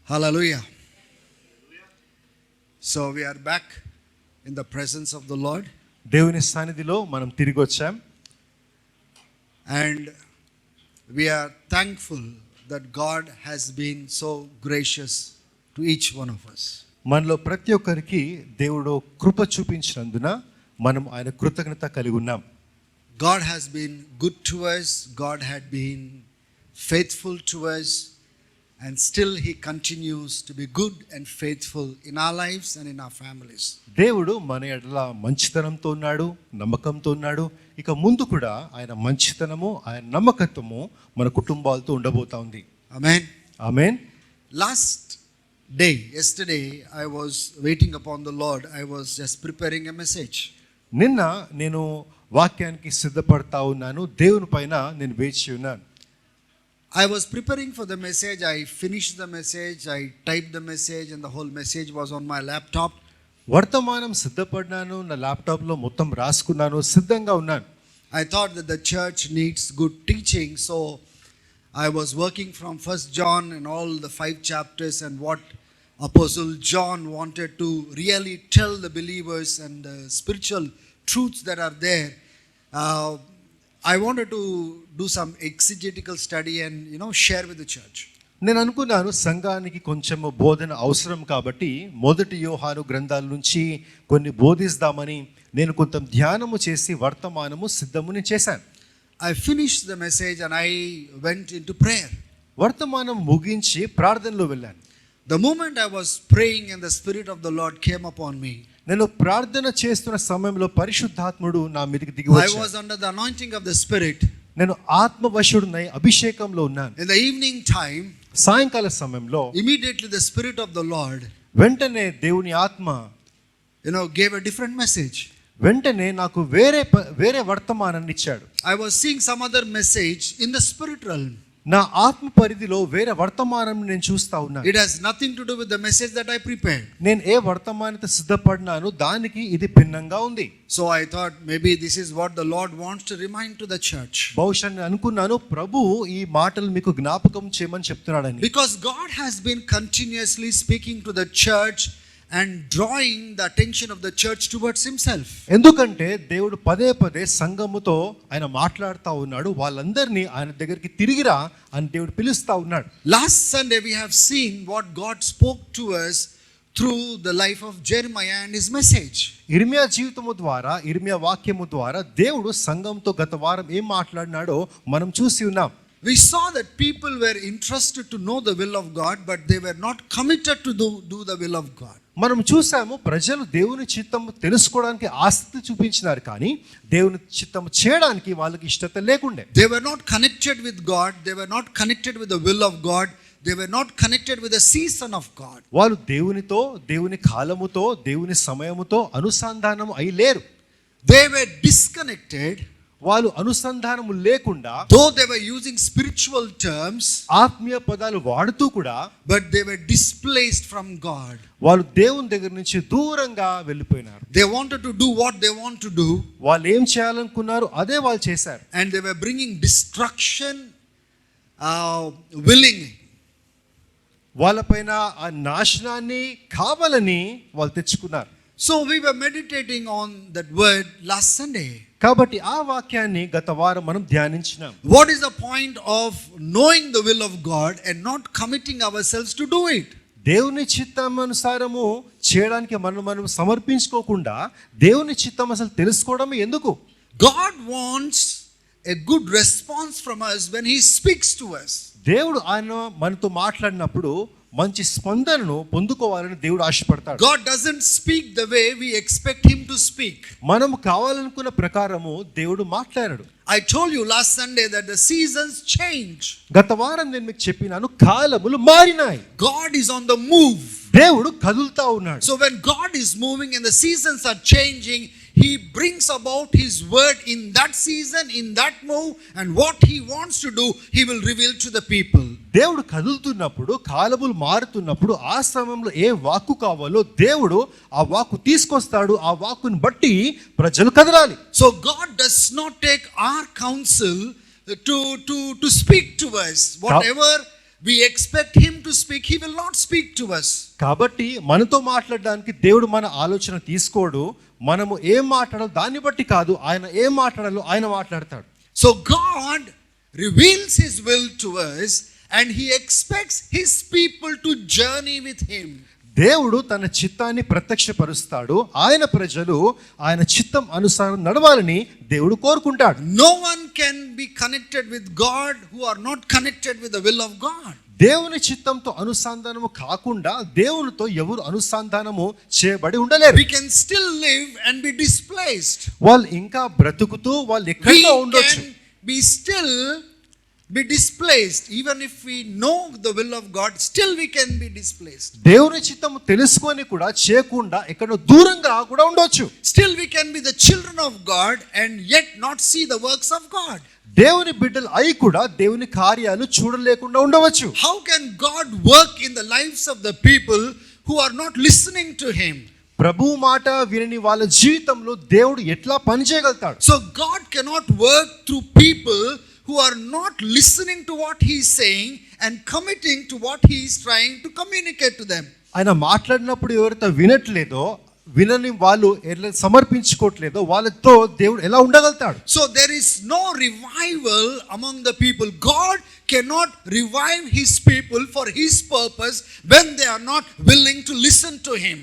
Hallelujah. So we are back in the presence of the Lord. దేవుని సన్నిధిలో మనం తిరిగి వచ్చాం. And we are thankful that God has been so gracious to each one of us. మనలో ప్రతి ఒక్కరికి దేవుడు కృప చూపించినందున మనం ఆయన కృతజ్ఞత కలిగి ఉన్నాం. God has been good to us. God had been faithful to us. And still he continues to be good and faithful in our lives and in our families. దేవుడు మన ఎడల మంచితనంతో ఉన్నాడు, నమ్మకంతో ఉన్నాడు. ఇక ముందు కూడా ఆయన మంచితనము, ఆయన నమ్మకత్వము మన కుటుంబాలతో ఉండబోతా ఉంది. Amen. Amen. Yesterday, I was waiting upon the Lord. I was just preparing a message. నిన్న నేను వాక్యానికి సిద్ధపడతా ఉన్నాను. దేవుని పైన నేను వేచి ఉన్నాను. I was preparing for the message. I finished the message. I typed the message and the whole message was on my laptop. వర్తమానం సిద్ధపడ్డాను, నా ల్యాప్టాప్లో మొత్తం రాసుకున్నాను, సిద్ధంగా ఉన్నాను. I thought that the church needs good teaching. So I was working from 1 John and all the 5 chapters and what Apostle John wanted to really tell the believers and the spiritual truths that are there. I wanted to do some exegetical study and share with the church. నేను అనుకున్నాను సంఘానికి కొంచెం బోధన అవసరం కాబట్టి మొదటి యోహాను గ్రంథాల నుంచి కొన్ని బోధిస్తామని నేను కొంత ధ్యానము చేసి వర్తమానము సిద్ధముని చేశాను. I finished the message and I went into prayer. వర్తమానం ముగించి ప్రార్థనలో వెళ్ళాను. The moment I was praying and the Spirit of the Lord came upon me, నేను ప్రార్థన చేస్తున్న సమయంలో పరిశుద్ధాత్ముడు నా మీదకి దిగి I వచ్చాడు. was under the anointing of the Spirit. నేను ఆత్మవశుడునై అభిషేకంలో ఉన్నాను. In the evening time, సాయంకాల సమయంలో immediately the Spirit of the Lord, వెంటనే దేవుని ఆత్మ gave a different message. వెంటనే నాకు వేరే వర్తమానాన్ని ఇచ్చాడు. I was seeing some other message in the spirit realm. నా ఆత్మ పరిధిలో వేరే వర్తమానం నేను చూస్తా ఉన్నాను. It has nothing to do with the message that I prepared. నేను ఏ వర్తమానత సిద్ధపడినాను దానికి ఇది భిన్నంగా ఉంది. So I thought maybe this is what the Lord wants to remind to the church. బహుశా నేను అనుకున్నాను ప్రభువు ఈ మాటలు మీకు జ్ఞాపకం చేయమని చెప్తున్నాడని. Because God has been continuously speaking to the church and drawing the attention of the church towards himself. ఎందుకంటే దేవుడు పదే పదే సంఘముతో ఆయన మాట్లాడుతూ ఉన్నాడు. వాళ్ళందరినీ ఆయన దగ్గరికి తిరిగిరా అని దేవుడు పిలుస్తా ఉన్నాడు. Last Sunday we have seen what God spoke to us through the life of Jeremiah and his message. ఇర్మియా జీవితము ద్వారా, ఇర్మియా వాక్యము ద్వారా దేవుడు సంఘంతో గత వారం ఏం మాట్లాడినాడో మనం చూసి ఉన్నాం. We saw that people were interested to know the will of God, but they were not committed to do the will of God. మనం చూసాము ప్రజలు దేవుని చిత్తము తెలుసుకోవడానికి ఆసక్తి చూపించినారు, కానీ దేవుని చిత్తము చేయడానికి వాళ్ళకి ఇష్టత లేకుండే. They were not connected with God. They were not connected with the will of God. They were not connected with the season of God. వాళ్ళు దేవునితో, దేవుని కాలముతో, దేవుని సమయముతో అనుసంధానము అయి లేరు. They were disconnected. వాళ్ళు అనుసంధానము లేకుండా, though they were using spiritual terms, ఆత్మీయ పదాలు వాడుతూ కూడా, but they were displaced from God. వాళ్ళు దేవుని దగ్గర నుంచి దూరంగా వెళ్ళిపోయినారు. They wanted to do what they want to do. వాళ్ళు ఏం చేయాలనుకున్నారు అదే వాళ్ళు చేశారు. And they were bringing destruction willingly. వాళ్ళపైన ఆ నాశనాన్ని కావాలని వాళ్ళు తెచ్చుకున్నారు. So we were meditating on that word last Sunday. కాబట్టి ఆ వాక్యాన్ని గత వారం మనం ధ్యానించినాం. What is the point of knowing the will of God and not committing ourselves to do it? దేవుని చిత్తానుసారము చేయడానికి మనం సమర్పించుకోకుండా దేవుని చిత్తం అసలు తెలుసుకోవడం ఎందుకు? God wants a good response from us when he speaks to us. దేవుడు ఆయన మనతో మాట్లాడినప్పుడు మంచి స్పందనను పొందుకోవాలని దేవుడు ఆశపడతాడు. God doesn't speak the way we expect him to speak. మనం కావాలనుకున్న ప్రకారము దేవుడు మాట్లాడాడు. I told you last Sunday that the seasons change. గత వారం నేను మీకు చెప్పినాను, కాలములు మారినాయి. God is on the move. దేవుడు కదులుతా ఉన్నాడు. So when God is moving and the seasons are changing, he brings about his word in that season, in that move, and what he wants to do, he will reveal to the people. దేవుడు కదులుతున్నప్పుడు, కాలములు మారుతున్నప్పుడు ఆ సమయంలో ఏ వాక్కు కావాలో దేవుడు ఆ వాక్కు తీసుకొస్తాడు. ఆ వాక్కుని బట్టి ప్రజలు కదలాలి. So God does not take our counsel to speak to us. Whatever we expect him to speak, he will not speak to us. కాబట్టి మనతో మాట్లాడడానికి దేవుడు మన ఆలోచన తీసుకోడు. మనము ఏం మాట్లాడాలో దాన్ని బట్టి కాదు, ఆయన ఏం మాట్లాడాలో ఆయన మాట్లాడతాడు. So God reveals his will to us and he expects his people to journey with him. దేవుడు తన చిత్తాన్ని ప్రత్యక్షపరుస్తాడు. ఆయన ప్రజలు ఆయన చిత్తం అనుసారం నడవాలని దేవుడు కోరుకుంటాడు. No one can be connected with God who are not connected with the will of God. దేవుని చిత్తంతో అనుసంధానము కాకుండా దేవునితో ఎవరు అనుసంధానము చేయబడి ఉండలేరు. We can still live and be displaced. వాళ్ళు ఇంకా బ్రతుకుతూ వాళ్ళు We ఎక్కడో ఉండొచ్చు. can be still be displaced. Even if we know the will of God, still we can be displaced. దేవుని చిత్తము తెలుసుకొని కూడా చేయకుండా ఎక్కడో దూరంగా కూడా ఉండొచ్చు. Still we can be the children of God and yet not see the works of God. దేవుని బిడ్డలు అయి కూడా దేవుని కార్యాలు చూడలేకుండా ఉండవచ్చు. How can God work in the lives of the people who are not listening to him? ప్రభు మాట వినని వాళ్ళ జీవితంలో దేవుడు ఎట్లా పని చేయగలుగుతాడు? So God cannot work through people who are not listening to what he is saying and committing to what he is trying to communicate to them. ఆయన మాట్లాడినప్పుడు ఎవరైతే వినట్లేదో, వినని వాళ్ళు ఎలా సమర్పించుకోవట్లేదో వాళ్ళతో దేవుడు ఎలా ఉండగలుగుతాడు? So there is no revival among the people. God cannot revive his people for his purpose when they are not willing to listen to him.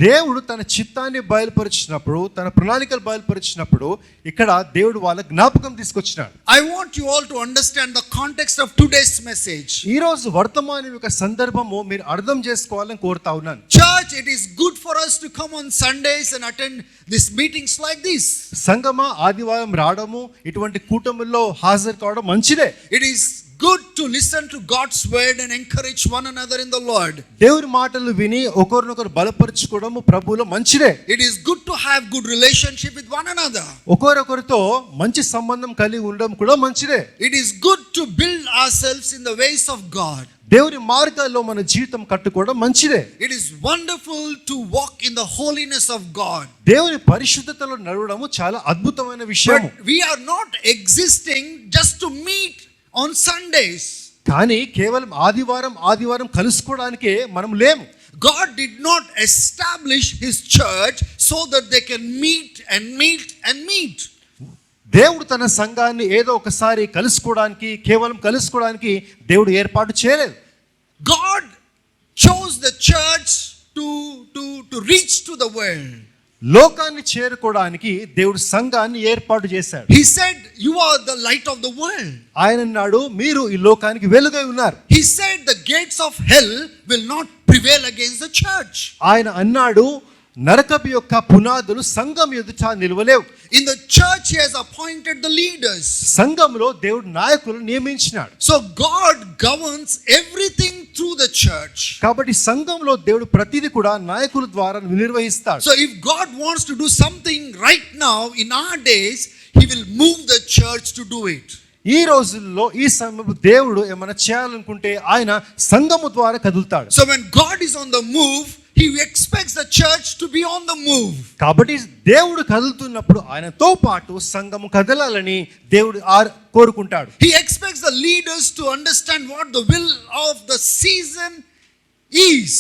దేవుడు తన చిత్తాన్ని బయలుపరిచినప్పుడు, తన ప్రణాళికలు బయలుపరిచినప్పుడు ఇక్కడ దేవుడు వాళ్ళ జ్ఞాపకం తీసుకొచ్చినాడు. I want you all to understand the context of today's message. ఈ రోజు వర్తమానం యొక్క సందర్భము మీరు అర్థం చేసుకోవాలని కోరుతా ఉన్నాను. Church, it is good for us to come on Sundays and attend these meetings like this. సంగమ ఆదివారం రావడము, ఇటువంటి కూటముల్లో హాజరు కావడం మంచిదే. It is good to listen to God's word and encourage one another in the Lord. దేవుని మాటలు విని ఒకరినొకరు బలపరచుకోవడము ప్రభువులో మంచిదే. It is good to have good relationship with one another. ఒకరొకరితో మంచి సంబంధం కలిగి ఉండడం కూడా మంచిదే. It is good to build ourselves in the ways of God. దేవుని మార్గాల్లో మన జీవితం కట్టుకోవడం మంచిదే. It is wonderful to walk in the holiness of God. దేవుని పరిశుద్ధతలో నడవడము చాలా అద్భుతమైన విషయం. But we are not existing just to meet on Sundays. కానీ కేవలం ఆదివారం కలుసుకోవడానికే మనం లేము. God did not establish his church so that they can meet and meet and meet. దేవుడు తన సంఘాన్ని ఏదో ఒకసారి కేవలం కలుసుకోవడానికి దేవుడు ఏర్పాటు చేయలేదు. God chose the church to reach to the world. లోకాన్ని చేరుకోవడానికి దేవుడు సంఘాన్ని ఏర్పాటు చేశాడు. He said, you are the light of the world. ఆయన అన్నాడు, మీరు ఈ లోకానికి వెలుగై ఉన్నారు. He said the gates of hell will not prevail against the church. ఆయన అన్నాడు, నరకపు యొక్క పునాదులు సంఘం ఎదుట నిలవలేవు. In the church he has appointed the leaders. సంఘంలో దేవుడు నాయకులను నియమించినాడు. So God governs everything through the church. కాబట్టి సంఘంలో దేవుడు ప్రతిదీ కూడా నాయకుల ద్వారా నిర్వహిస్తాడు. So if God wants to do something right now in our days, he will move the church to do it. ఈ రోజుల్లో ఈ సమయంలో దేవుడు ఏమైనా చేయాలనుకుంటే ఆయన సంఘము ద్వారా కదులుతాడు. So when God is on the move, he expects the church to be on the move. కాబట్టి దేవుడు కదులుతున్నప్పుడు ఆయనతో పాటు సంఘము కదలాలని దేవుడు కోరుకుంటాడు. He expects the leaders to understand what the will of the season is.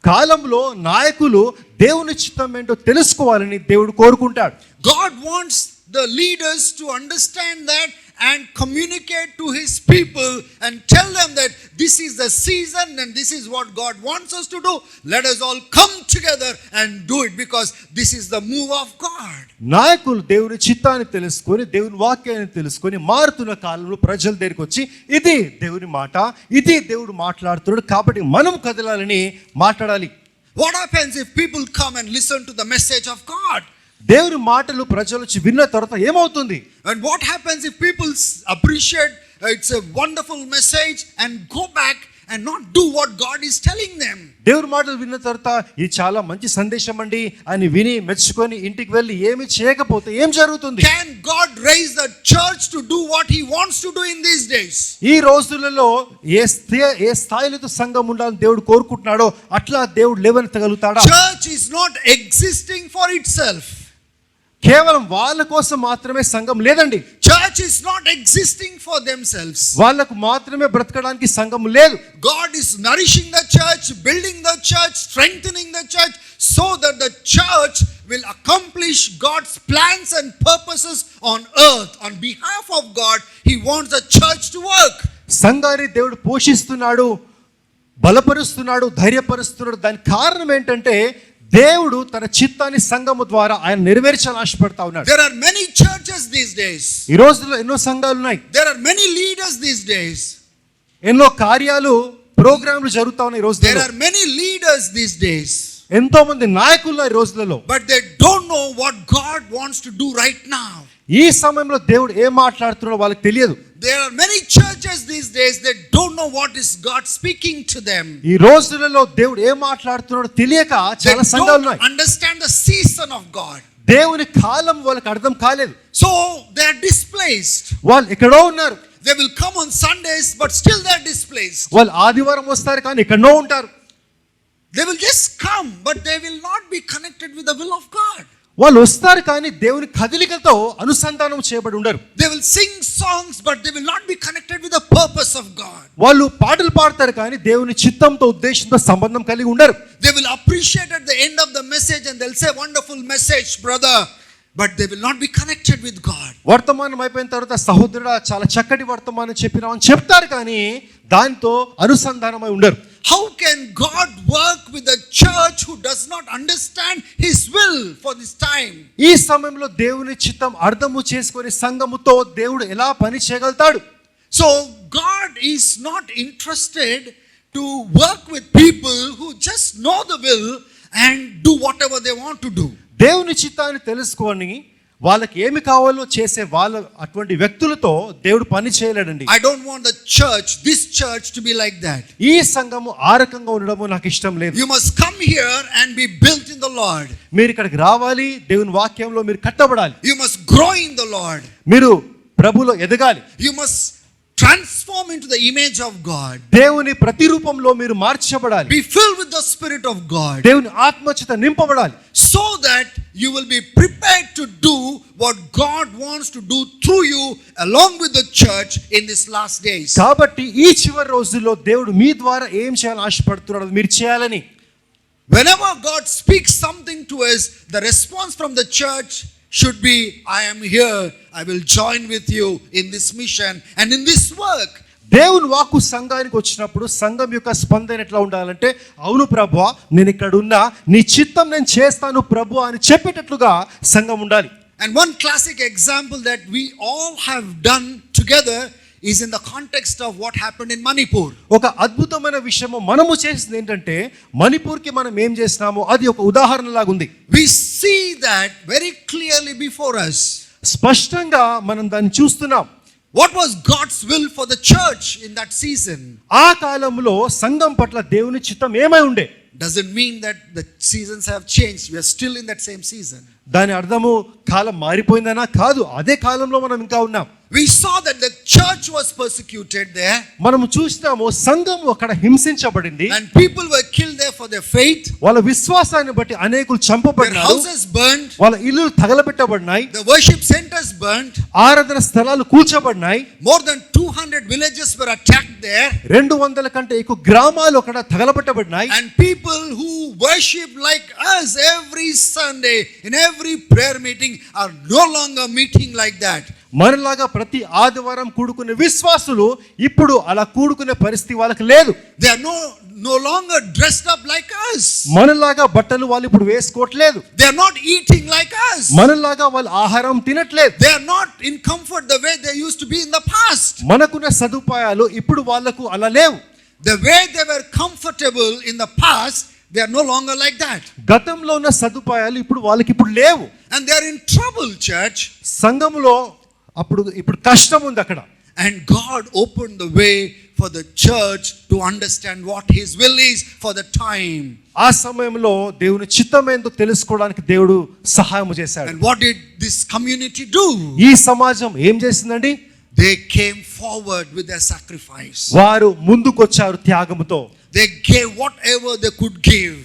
కాలంలో నాయకులు దేవుని చిత్తం ఏంటో తెలుసుకోవాలని దేవుడు కోరుకుంటాడు. God wants the leaders to understand that and communicate to his people and tell them that this is the season and this is what God wants us to do. Let us all come together and do it because this is the move of God. నాయకులు దేవుని చిత్తాన్ని తెలుసుకొని, దేవుని వాక్యాన్ని తెలుసుకొని, మారుతున్న కాలంలో ప్రజల దగ్గరికి వచ్చి ఇది దేవుని మాట, ఇది దేవుడు మాట్లాడుతున్నాడు కాబట్టి మనం కదలాలని మాట్లాడాలి. What happens if people come and listen to the message of God? దేవుని మాటలు ప్రజలు విన్న తర్వాత ఏమవుతుంది? And what happens if people appreciate it's a wonderful message and go back and not do what God is telling them? దేవుని మాటలు విన్న తర్వాత ఇది చాలా మంచి సందేశం అండి అని విని మెచ్చుకొని ఇంటికి వెళ్ళి ఏమి చేయకపోతే ఏం జరుగుతుంది? Can God raise the church to do what he wants to do in these days? ఈ రోజులలో ఏ స్థాయిలో సంఘం ఉండాలని దేవుడు కోరుకుంటున్నాడో అట్లా దేవుడు లేవనెత్తగలుగుతాడా? Church is not existing for itself. కేవలం వాళ్ళ కోసం మాత్రమే సంఘం లేదండి. Church is not existing for themselves. వాళ్ళకు మాత్రమే బ్రతకడానికి సంఘం లేదు. God is nourishing the church, building the church, strengthening the church, so that the church will accomplish God's plans and purposes on earth. On behalf of God, He wants the church to work. సంఘాన్ని దేవుడు పోషిస్తున్నాడు, బలపరుస్తున్నాడు, ధైర్యపరుస్తున్నాడు. దానికి కారణం ఏంటంటే దేవుడు తన చిత్తాన్ని సంఘము ద్వారా ఆయన నెరవేర్చాలని ఆశపడతా ఉన్నాడు. There are many churches these days. ఈ రోజుల్లో ఎన్నో సంఘాలు ఉన్నాయి. There are many leaders these days. ఎన్నో కార్యాలు, ప్రోగ్రాంలు జరుగుతా ఉన్నాయి ఈ There రోజుల్లో. are many leaders these days. ఎంతో మంది నాయకులు ఈ రోజులలో. But they don't know what God wants to do right now. ఈ సమయంలో దేవుడు ఏం మాట్లాడుతున్నాడో వాళ్ళకి తెలియదు. There are many churches these days that don't know what is God speaking to them. ఈ రోజులలో దేవుడు ఏం మాట్లాడుతున్నాడో తెలియక They చాలా సంఘాలు don't ఉన్నాయి. understand the season of God. దేవుని కాలం వాళ్ళకి అర్థం కాలేదు. So they are displaced. వాళ్ళు ఎక్కడో ఉన్నారు. They will come on Sundays, but still they are displaced. వాళ్ళు ఆదివారం వస్తారు కానీ ఎక్కడో ఉంటారు. They will just come, but they will not be connected with the will of God. వాళ్ళు వస్తారు కానీ దేవుని కదలికతో అనుసంధానం చేయబడి ఉండరు. They will sing songs, but they will not be connected with the purpose of God. వాళ్ళు పాటలు పాడతారు కానీ దేవుని చిత్తంతో, ఉద్దేశంతో సంబంధం కలిగి ఉండరు. They will appreciate at the end of the message and they'll say, "Wonderful message, brother," but they will not be connected with God. వర్తమానం అయిపోయిన తర్వాత సహోదరుడా చాలా చక్కటి వర్తమానం చెప్పినావు అని చెప్తారు కానీ దాంతో అనుసంధానమై ఉండరు. How can God work with a church who does not understand His will for this time? ఈ సమయంలో దేవుని చిత్తం అర్థము చేసుకొని సంఘముతో దేవుడు ఎలా పని చేయగలుగుతాడు? So God is not interested to work with people who just know the will and do whatever they want to do. దేవుని చిత్తాన్ని తెలుసుకొని వాళ్ళకి ఏమి కావాలో చేసే వాళ్ళ అటువంటి వ్యక్తులతో దేవుడు పని చేయలేడండి. I don't want the church, this church, to be like that. ఈ సంఘము ఆ రకంగా ఉండడము నాకు ఇష్టం లేదు. You must come here and be built in the Lord. మీరు ఇక్కడికి రావాలి, దేవుని వాక్యంలో మీరు కట్టబడాలి. You must grow in the Lord. మీరు ప్రభులో ఎదగాలి. You must transform into the image of God. దేవుని ప్రతిరూపంలో మీరు మార్చబడాలి. Be filled with the Spirit of God, దేవుని ఆత్మచేత నింపబడాలి. so that you will be prepared to do what God wants to do through you along with the church in these last days. కాబట్టి ఈ చివరి రోజుల్లో దేవుడు మీ ద్వారా ఏం చేయాలని ఆశపడుతున్నాడో మీరు చేయాలని. Whenever God speaks something to us, the response from the church should be, "I am here. I will join with you in this mission and in this work." దేవుని వాక్కు సంఘానికి వచ్చినప్పుడు సంఘం యొక్క స్పందన ఎట్లా ఉండాలంటే, అవును ప్రభువా నేను ఇక్కడ ఉన్నా, నీ చిత్తం నేను చేస్తాను ప్రభువా అని చెప్పేటట్లుగా సంఘం ఉండాలి. And one classic example that we all have done together is in the context of what happened in Manipur. ఒక అద్భుతమైన విషయము మనము చేసింది ఏంటంటే, మణిపూర్కి మనం ఏం చేసినామో అది ఒక ఉదాహరణ లాగా ఉంది. We see that very clearly before us. స్పష్టంగా మనం దాన్ని చూస్తున్నాం. What was God's will for the church in that season? ఆ కాలంలో సంఘం పట్ల దేవుని చిత్తం ఏమై ఉండే? Doesn't mean that the seasons have changed. We are still in that same season. దాని అర్థము కాలం మారిపోయిందనా? కాదు, అదే కాలంలో మనం ఇంకా ఉన్నాం. We saw that the church was persecuted there. మనం చూసినాము సంఘం అక్కడ హింసించబడింది. And people were killed there for their faith. వాళ్ళ విశ్వాసాన్ని బట్టి అనేకులు Their చంపబడినారు. houses burned. వాళ్ళ ఇల్లులు తగలబెట్టబడినాయి. The worship centers burned. ఆరాధన స్థలాలు కూల్చబడినాయి. More than 200 villages were attacked there. 200 కంటే ఎక్కువ గ్రామాలు అక్కడ తగలబెట్టబడినాయి. And people who worship like us every Sunday in every prayer meeting are no longer meeting like that. మనలాగా ప్రతి ఆదివారం కూడుకునే విశ్వాసులు ఇప్పుడు అలా కూడుకునే పరిస్థితి వాళ్ళకి లేదు. They are no longer dressed up like us. మనలాగా బట్టలు వాళ్ళు ఇప్పుడు వేసుకోవట్లేదు. They are not eating like us. మనలాగా వాళ్ళు ఆహారం తినట్లేదు. They are not in comfort the way they used to be in the past. మనకున్న సదుపాయాలు ఇప్పుడు వాళ్ళకు అలా లేవు. The way they were comfortable in the past, they are no longer like that. గతంలో ఉన్న సదుపాయాలు ఇప్పుడు వాళ్ళకి ఇప్పుడు లేవు. And they are in trouble, church. సంఘములో ఇప్పుడు కష్టం ఉంది అక్కడ. And God opened the way for the church to understand what His will is for the time. ఆ సమయంలో దేవుని చిత్తం ఏందో తెలుసుకోవడానికి దేవుడు సహాయం చేశాడు. And what did this community do? ఈ సమాజం ఏం చేసిందండి? They came forward with their sacrifice. వారు ముందుకొచ్చారు త్యాగముతో. They gave whatever they could give.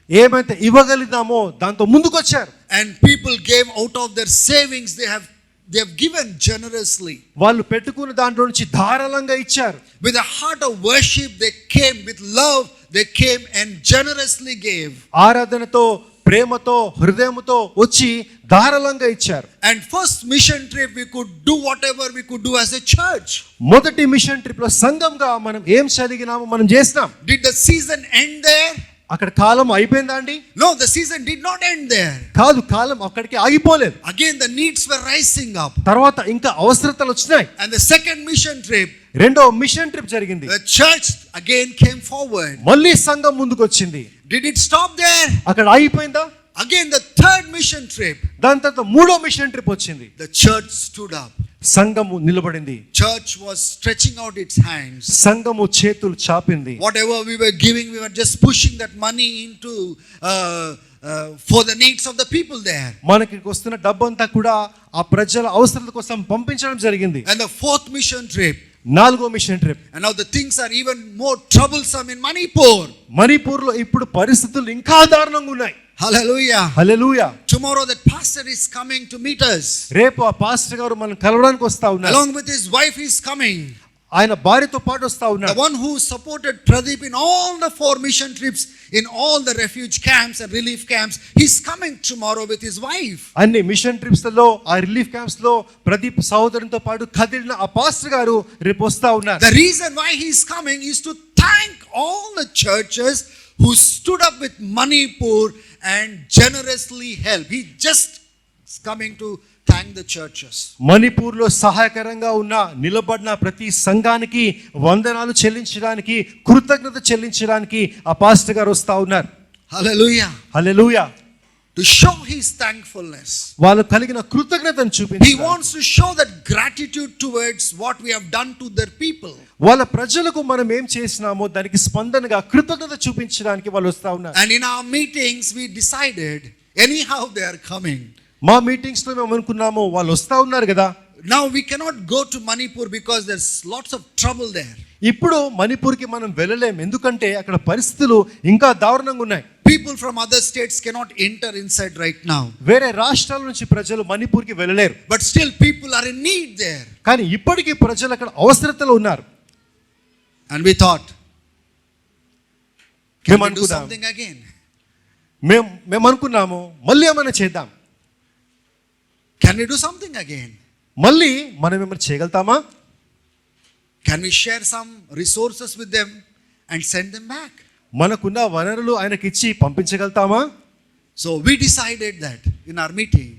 ఏమైతే ఇవ్వగలిగినామో దాంతో ముందుకొచ్చారు. And people gave out of their savings. They have given generously. వాళ్ళు పెట్టుకున్న దాంట్లో నుంచి ధారాళంగా ఇచ్చారు. With a heart of worship they came, with love they came and generously gave. ఆరాధనతో, ప్రేమతో, హృదయముతో వచ్చి ధారాళంగా ఇచ్చారు. And first mission trip we could do whatever we could do as a church. మొదటి మిషన్ ట్రిప్ లో సంఘంగా మనం ఏం చదివినామో మనం చేసినాం. Did the season end there? అక్కడ కాలం అయిపోయిందా అండి? No, the season did not end there. కాదు, కాలం అక్కడికి ఆగిపోలేదు. Again the needs were rising up. తర్వాత ఇంకా అవసరతలు వచ్చినాయి. And the second mission trip, రెండో మిషన్ ట్రిప్ జరిగింది. the church again came forward. మళ్ళీ సంఘం ముందుకు వచ్చింది. Did it stop there? అక్కడ ఆగిపోయిందా? Again the third mission trip, దాని తర్వాత మూడో మిషన్ ట్రిప్ వచ్చింది. the church stood up. సంఘము నిలబడింది. Church was stretching out its hands. సంఘము చేతులు చాపింది. Whatever we were giving, we were just pushing that money into for the needs of the people there. మనకి వస్తున్న డబ్బంతా కూడా ఆ ప్రజల అవసరాల కోసం పంపించడం జరిగింది. And the fourth mission trip, నాలుగో mission trip. and now the things are even more troublesome in Manipur. మణిపూర్లో ఇప్పుడు పరిస్థితులు ఇంకా దారుణంగా ఉన్నాయి. Hallelujah. Hallelujah. Tomorrow that pastor is coming to meet us. రేపు ఆ పాస్టర్ గారు మనం కలవడానికి వస్తా ఉన్నారు. Along with his wife he is coming. ఆయన భార్యతో పాటు వస్తా The ఉన్నారు. one who supported Pradeep in all the 4 mission trips, in all the refuge camps and relief camps, he's coming tomorrow with his wife. అన్ని machine trips లో, ఆ relief camps లో ప్రదీప్ సహోదరునితో పాటు కదిలిన ఆ పాస్టర్ గారు రేపు వస్తా ఉన్నారు. The reason why he's coming is to thank all the churches who stood up with Manipur and generously helped. He just is coming to thank the churches. మణిపూర్లో సహాయకరంగా ఉన్న నిలబడిన ప్రతి సంఘానికి వందనాలు చెల్లించడానికి, కృతజ్ఞత చెల్లించడానికి ఆ పాస్టర్ గారు వస్తా ఉన్నారు. Hallelujah. Hallelujah. To show his thankfulness. వాళ్ళు కలిగిన కృతజ్ఞతను He చూపించారు. wants to show that gratitude towards what we have done to their people. వాళ్ళ ప్రజలకు మనం ఏం చేసినామో దానికి స్పందనగా కృతజ్ఞత చూపించడానికి వాళ్ళు వస్తా ఉన్నారు. And in our meetings we decided anyhow they are coming. మా మీటింగ్స్ లో మేము అనుకున్నాము వాళ్ళు వస్తా ఉన్నారు కదా. Now we cannot go to Manipur because there's lots of trouble there. ఇప్పుడు మణిపూర్కి మనం వెళ్ళలేం, ఎందుకంటే అక్కడ పరిస్థితులు ఇంకా దారుణంగా ఉన్నాయి. People from other states cannot enter inside right now. వేరే రాష్ట్రాల నుంచి ప్రజలు మణిపూర్కి వెళ్ళలేరు. But still people are in need there. కానీ ఇప్పటికీ ప్రజలు అక్కడ అవసరతలో ఉన్నారు. And we thought, can మేము we do అనుకున్నాము, something again? మేము అనుకున్నాము మళ్ళీ ఏమైనా చేద్దాం. Can we do something again? మళ్ళీ మనం ఏమైనా చేయగలుగుతామా? Can we share some resources with them and send them back? మనకున్న వనరులు ఆయనకి ఇచ్చి పంపించగలుగుతామా? So we decided that in our meeting.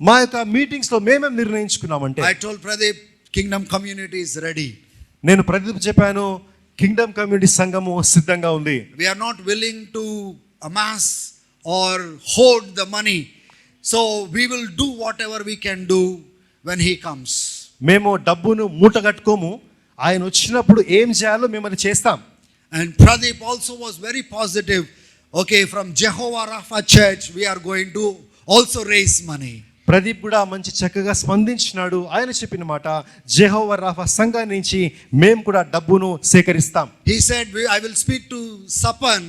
మా యొక్క మీటింగ్స్ లో మేమేం నిర్ణయించుకున్నామంటే, I told Pradeep, Kingdom community is ready. నేను ప్రదీప్ చెప్పాను, కింగ్డమ్ కమ్యూనిటీ సంఘము సిద్ధంగా ఉంది. We are not willing to amass or hoard the money. So we will do whatever we can do when he comes. మేము డబ్బును మూట కట్టుకోము, ఆయన వచ్చినప్పుడు ఏం చేయాలో మేము అది చేస్తాం. And Pradeep also was very positive. Okay, from Jehovah Rapha Church, we are going to also raise money. Pradeep కూడా మంచి చక్కగా స్పందించినాడు. ఆయన చెప్పిన మాట, జెహోవా రాఫా సంఘం నుంచి మేము కూడా డబ్బును సేకరిస్తాం. He said, I will speak to Sapan,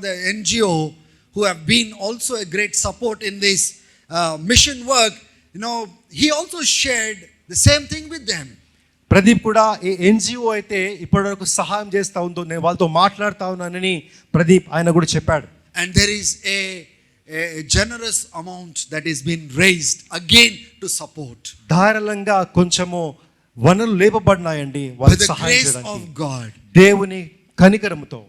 the NGO, who have been also a great support in this mission work. He also shared the same thing with them. Pradeep కూడా ఏ ఎన్జిఓ అయితే ఇప్పటివరకు సహాయం చేస్తా ఉందో నేను వాళ్ళతో మాట్లాడుతా ఉన్నానని ప్రదీప్ ఆయన కూడా చెప్పాడు. And there is a generous amount that is being raised again to support. ధారాళంగా కొంచెము వనరులు లేపబడినాయండి By వాళ్ళకి the సహాయం grace చేయడానికి. of God. దేవుని కనికరముతో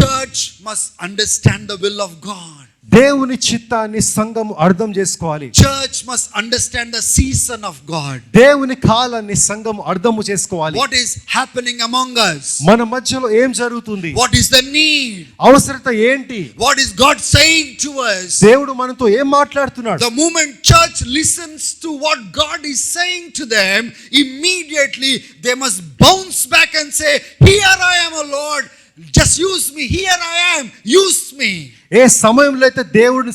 Church must understand the will of God. దేవుని చిత్తాన్ని సంఘము అర్థం చేసుకోవాలి. Church must understand the season of God. దేవుని కాలాన్ని సంఘము అర్థము చేసుకోవాలి. What is happening among us? మన మధ్యలో ఏం జరుగుతుంది? What is the need? అవసరత ఏంటి? What is God saying to us? దేవుడు మనతో ఏం మాట్లాడుతున్నాడు? The moment church listens to what God is saying to them, immediately they must bounce back and say, "Here I am, O Lord. Just use me. Here I am. Use me." ఏ సమయంలో అయితే దేవుని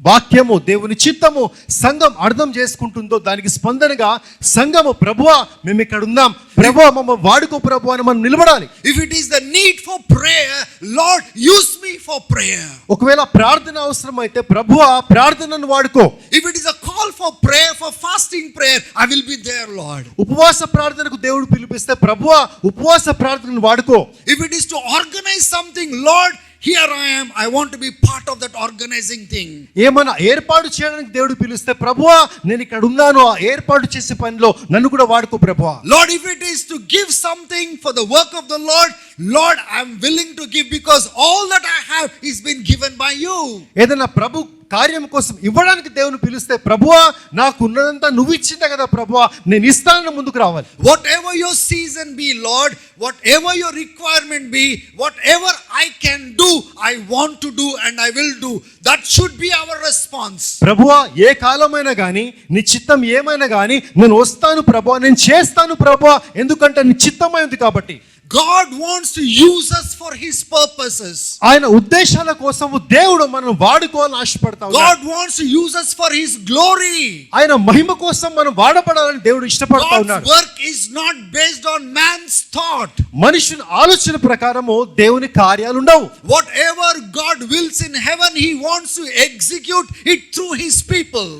వాక్యము, దేవుని చిత్తము సంఘం అర్థం చేసుకుంటుందో దానికి స్పందనగా సంఘము, ప్రభువా మేము ఇక్కడ ఉన్నాం, ప్రభువా మమ్మల్ని వాడుకో ప్రభువా అని మనం నిలబడాలి. If it is the need for prayer, Lord use me for prayer, ఒకవేళ ప్రార్థన అవసరమైతే ప్రభువా ప్రార్థనను వాడుకో. if it is a call for prayer, for fasting prayer, I will be there, Lord. ఉపవాస ప్రార్థనకు దేవుడు పిలిపిస్తే ప్రభువా ఉపవాస ప్రార్థనను వాడుకో. If it is to organize something, Lord, here I am, I want to be part of that organizing thing. ఏమైనా ఏర్పాటు చేయడానికి దేవుడు పిలిస్తే ప్రభువా నేను ఇక్కడ ఉన్నాను, ఆ ఏర్పాటు చేసే పనిలో నన్ను కూడా వాడుకో ప్రభువా. Lord, if it is to give something for the work of the Lord, Lord, I am willing to give because all that I have is been given by you. ఏదైనా ప్రభు కార్యం కోసం ఇవ్వడానికి దేవుని పిలిస్తే ప్రభువా నాకు ఉన్నదంతా నువ్వు ఇచ్చిందే కదా ప్రభువా నేను ఇస్తానని ముందుకు రావాలి. Whatever your season be, Lord, whatever your requirement be, whatever I can do, I want to do and I will do. That should be our response. ప్రభువా ఏ కాలమైనా కానీ నీ చిత్తం ఏమైనా కానీ నేను వస్తాను ప్రభువా, నేను చేస్తాను ప్రభువా, ఎందుకంటే నీ చిత్తమైంది కాబట్టి. God wants to use us for his purposes. ఆయన ఉద్దేశాల కోసము దేవుడు మనం వాడుకోవాలని ఆశపడతా ఉన్నాడు. God wants to use us for his glory. ఆయన మహిమ కోసం మనం వాడబడాలని దేవుడు ఇష్టపడతా ఉన్నాడు. God's work is not based on man's thought. మనుషుని ఆలోచన ప్రకారము దేవుని కార్యాలు ఉండవు. Whatever God wills in heaven, he wants to execute it through his people.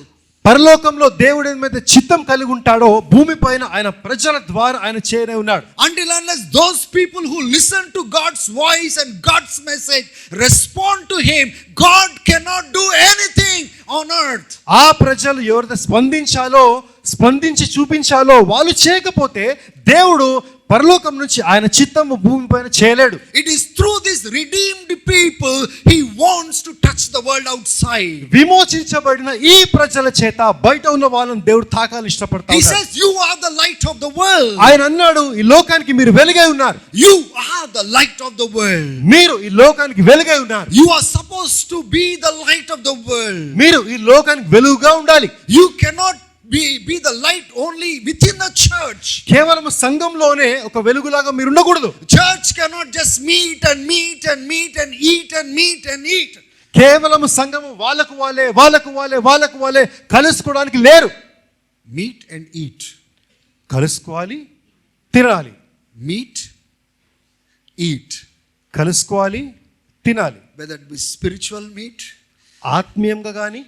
పరలోకంలో దేవుడు ఏమైతే చిత్తం కలిగి ఉంటాడో భూమి పైన ఆయన ప్రజల ద్వారా ఆయన చేయనే ఉన్నాడు. Until unless those people who listen to God's voice and God's message respond to him, God cannot do anything on earth. ఆ ప్రజలు ఎవరైతే స్పందించి చూపించాలో వాళ్ళు చేయకపోతే దేవుడు పరలోకం నుంచి ఆయన చిత్తము భూమి పైన చేయలేడు. It is through these redeemed people he wants to touch the world outside. విమోచించబడిన ఈ ప్రజల చేత బయట ఉన్న వాళ్ళని దేవుడు తాకాలని ఇష్టపడతాడు. He says you are the light of the world. ఆయన అన్నాడు ఈ లోకానికి మీరు వెలుగై ఉన్నారు. You are the light of the world. మీరు ఈ లోకానికి వెలుగై ఉన్నారు. You are supposed to be the light of the world. మీరు ఈ లోకానికి వెలుగుగా ఉండాలి. You cannot be the light only within the church. కేవలం సంఘంలోనే ఒక వెలుగులాగా మీరు ఉండకూడదు. Church cannot just meet and eat and eat. కేవలం సంఘము వాళ్ళకు వాళ్ళే కలుసుకోవడానికి లేరు. Meet and eat. కలుసుకోవాలి, తినాలి. Meet, eat. కలుసుకోవాలి, తినాలి. Whether it be spiritual meat ఆత్మీయంగా కానీ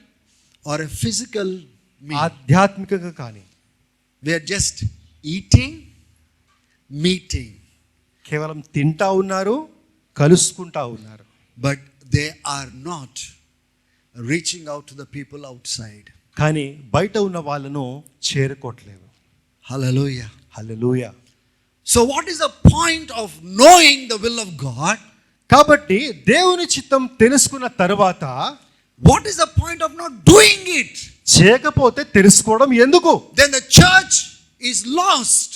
or a physical meat. ఆధ్యాత్మికంగా కానీ We are just eating, meeting. కేవలం తింటా ఉన్నారు, కలుసుకుంటా ఉన్నారు. But they are not reaching out to the people outside. కానీ బయట ఉన్న వాళ్ళను చేరుకోవట్లేదు. Hallelujah. Hallelujah. So what is the point of knowing the will of God? కాబట్టి దేవుని చిత్తం తెలుసుకున్న తర్వాత What is the point of not doing it? చేయకపోతే తెలుసుకోవడం ఎందుకు? Then the church is lost.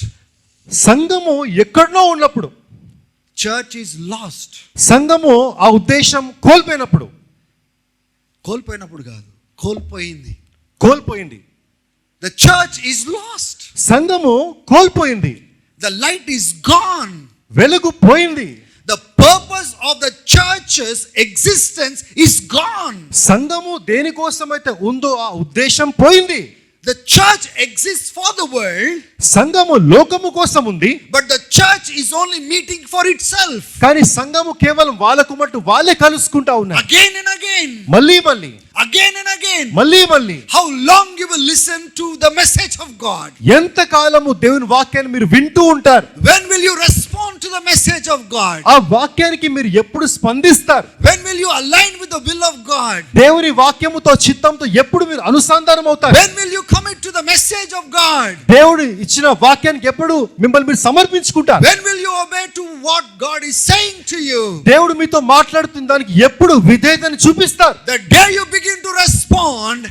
సంఘము ఎక్కడనో ఉన్నప్పుడు, Church is lost. సంఘము ఆ ఉద్దేశం కోల్పోయినప్పుడు కాదు, కోల్పోయింది. The church is lost. సంఘము కోల్పోయింది. The light is gone. వెలుగు పోయింది. The purpose of the church's existence is gone. సంఘము దేనికోసమైతే ఉందో ఆ ఉద్దేశం పోయింది. The church exists for the world. సంఘము లోకము కోసం ఉంది. But the church is only meeting for itself. కానీ సంఘము కేవలం వాళ్ళకు మట్టు వాళ్ళే కలుసుకుంటా ఉన్నారు. Again and again. మళ్ళీ Again and again. మళ్ళీ How long you will listen to the message of God? ఎంత కాలము దేవుని వాక్యాన్ని మీరు వింటూ ఉంటారు? When will you respond to the message of God? ఆ వాక్యానికి మీరు ఎప్పుడు స్పందిస్తారు? When will you align with the will of God? దేవుని వాక్యముతో చిత్తంతో ఎప్పుడు మీరు అనుసంధానం అవుతారు? When will you commit to the message of God? దేవుడు ఇచ్చిన వాక్యానికి ఎప్పుడు మిమ్మల్ని మీరు సమర్పించుకుంటారు? When will you obey to what God is saying to you? దేవుడు మీతో మాట్లాడుతున్న దానికి ఎప్పుడు విధేయతను చూపిస్తారు? The day you begin to respond,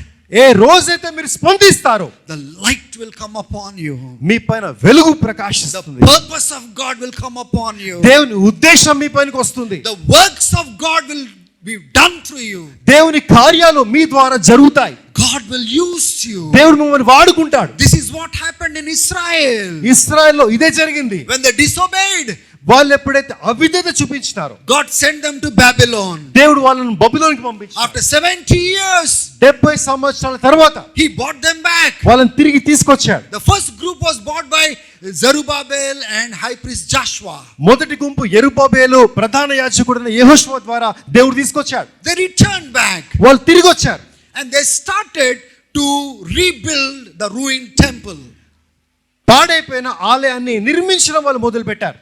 ఏ రోజైతే మీరు స్పందిస్తారో the light will come upon you. మీ పైన వెలుగు The ప్రకాశిస్తుంది. purpose of God will come upon you. దేవుని ఉద్దేశం మీ పైనకి వస్తుంది. The works of God will be done through you. దేవుని కార్యాలు మీ ద్వారా జరుగుతాయి. God will use you. దేవుడు మిమ్మల్ని వాడుకుంటాడు. This is what happened in Israel. ఇశ్రాయేల్లో ఇదే జరిగింది. When they disobeyed, వాళ్ళు ఎప్పుడైతే అవిధేయత చూపించినారో God sent them to Babylon. దేవుడు వాళ్ళను బబులోనికి పంపించాడు. After 70 years, 70 సంవత్సరాల తర్వాత He brought them back. వాళ్ళని తిరిగి తీసుకొచ్చాడు. The first group was brought by Zerubbabel and high priest Joshua. మొదటి గుంపు యెరుబాబేలు ప్రధాన యాజకుడైన యెహోషువ ద్వారా దేవుడు తీసుకొచ్చాడు. They returned back వాళ్ళు తిరిగి వచ్చారు. and they started to rebuild the ruined temple. పాడైపోయిన ఆలయాన్ని నిర్మించడం వాళ్ళు మొదలు పెట్టారు.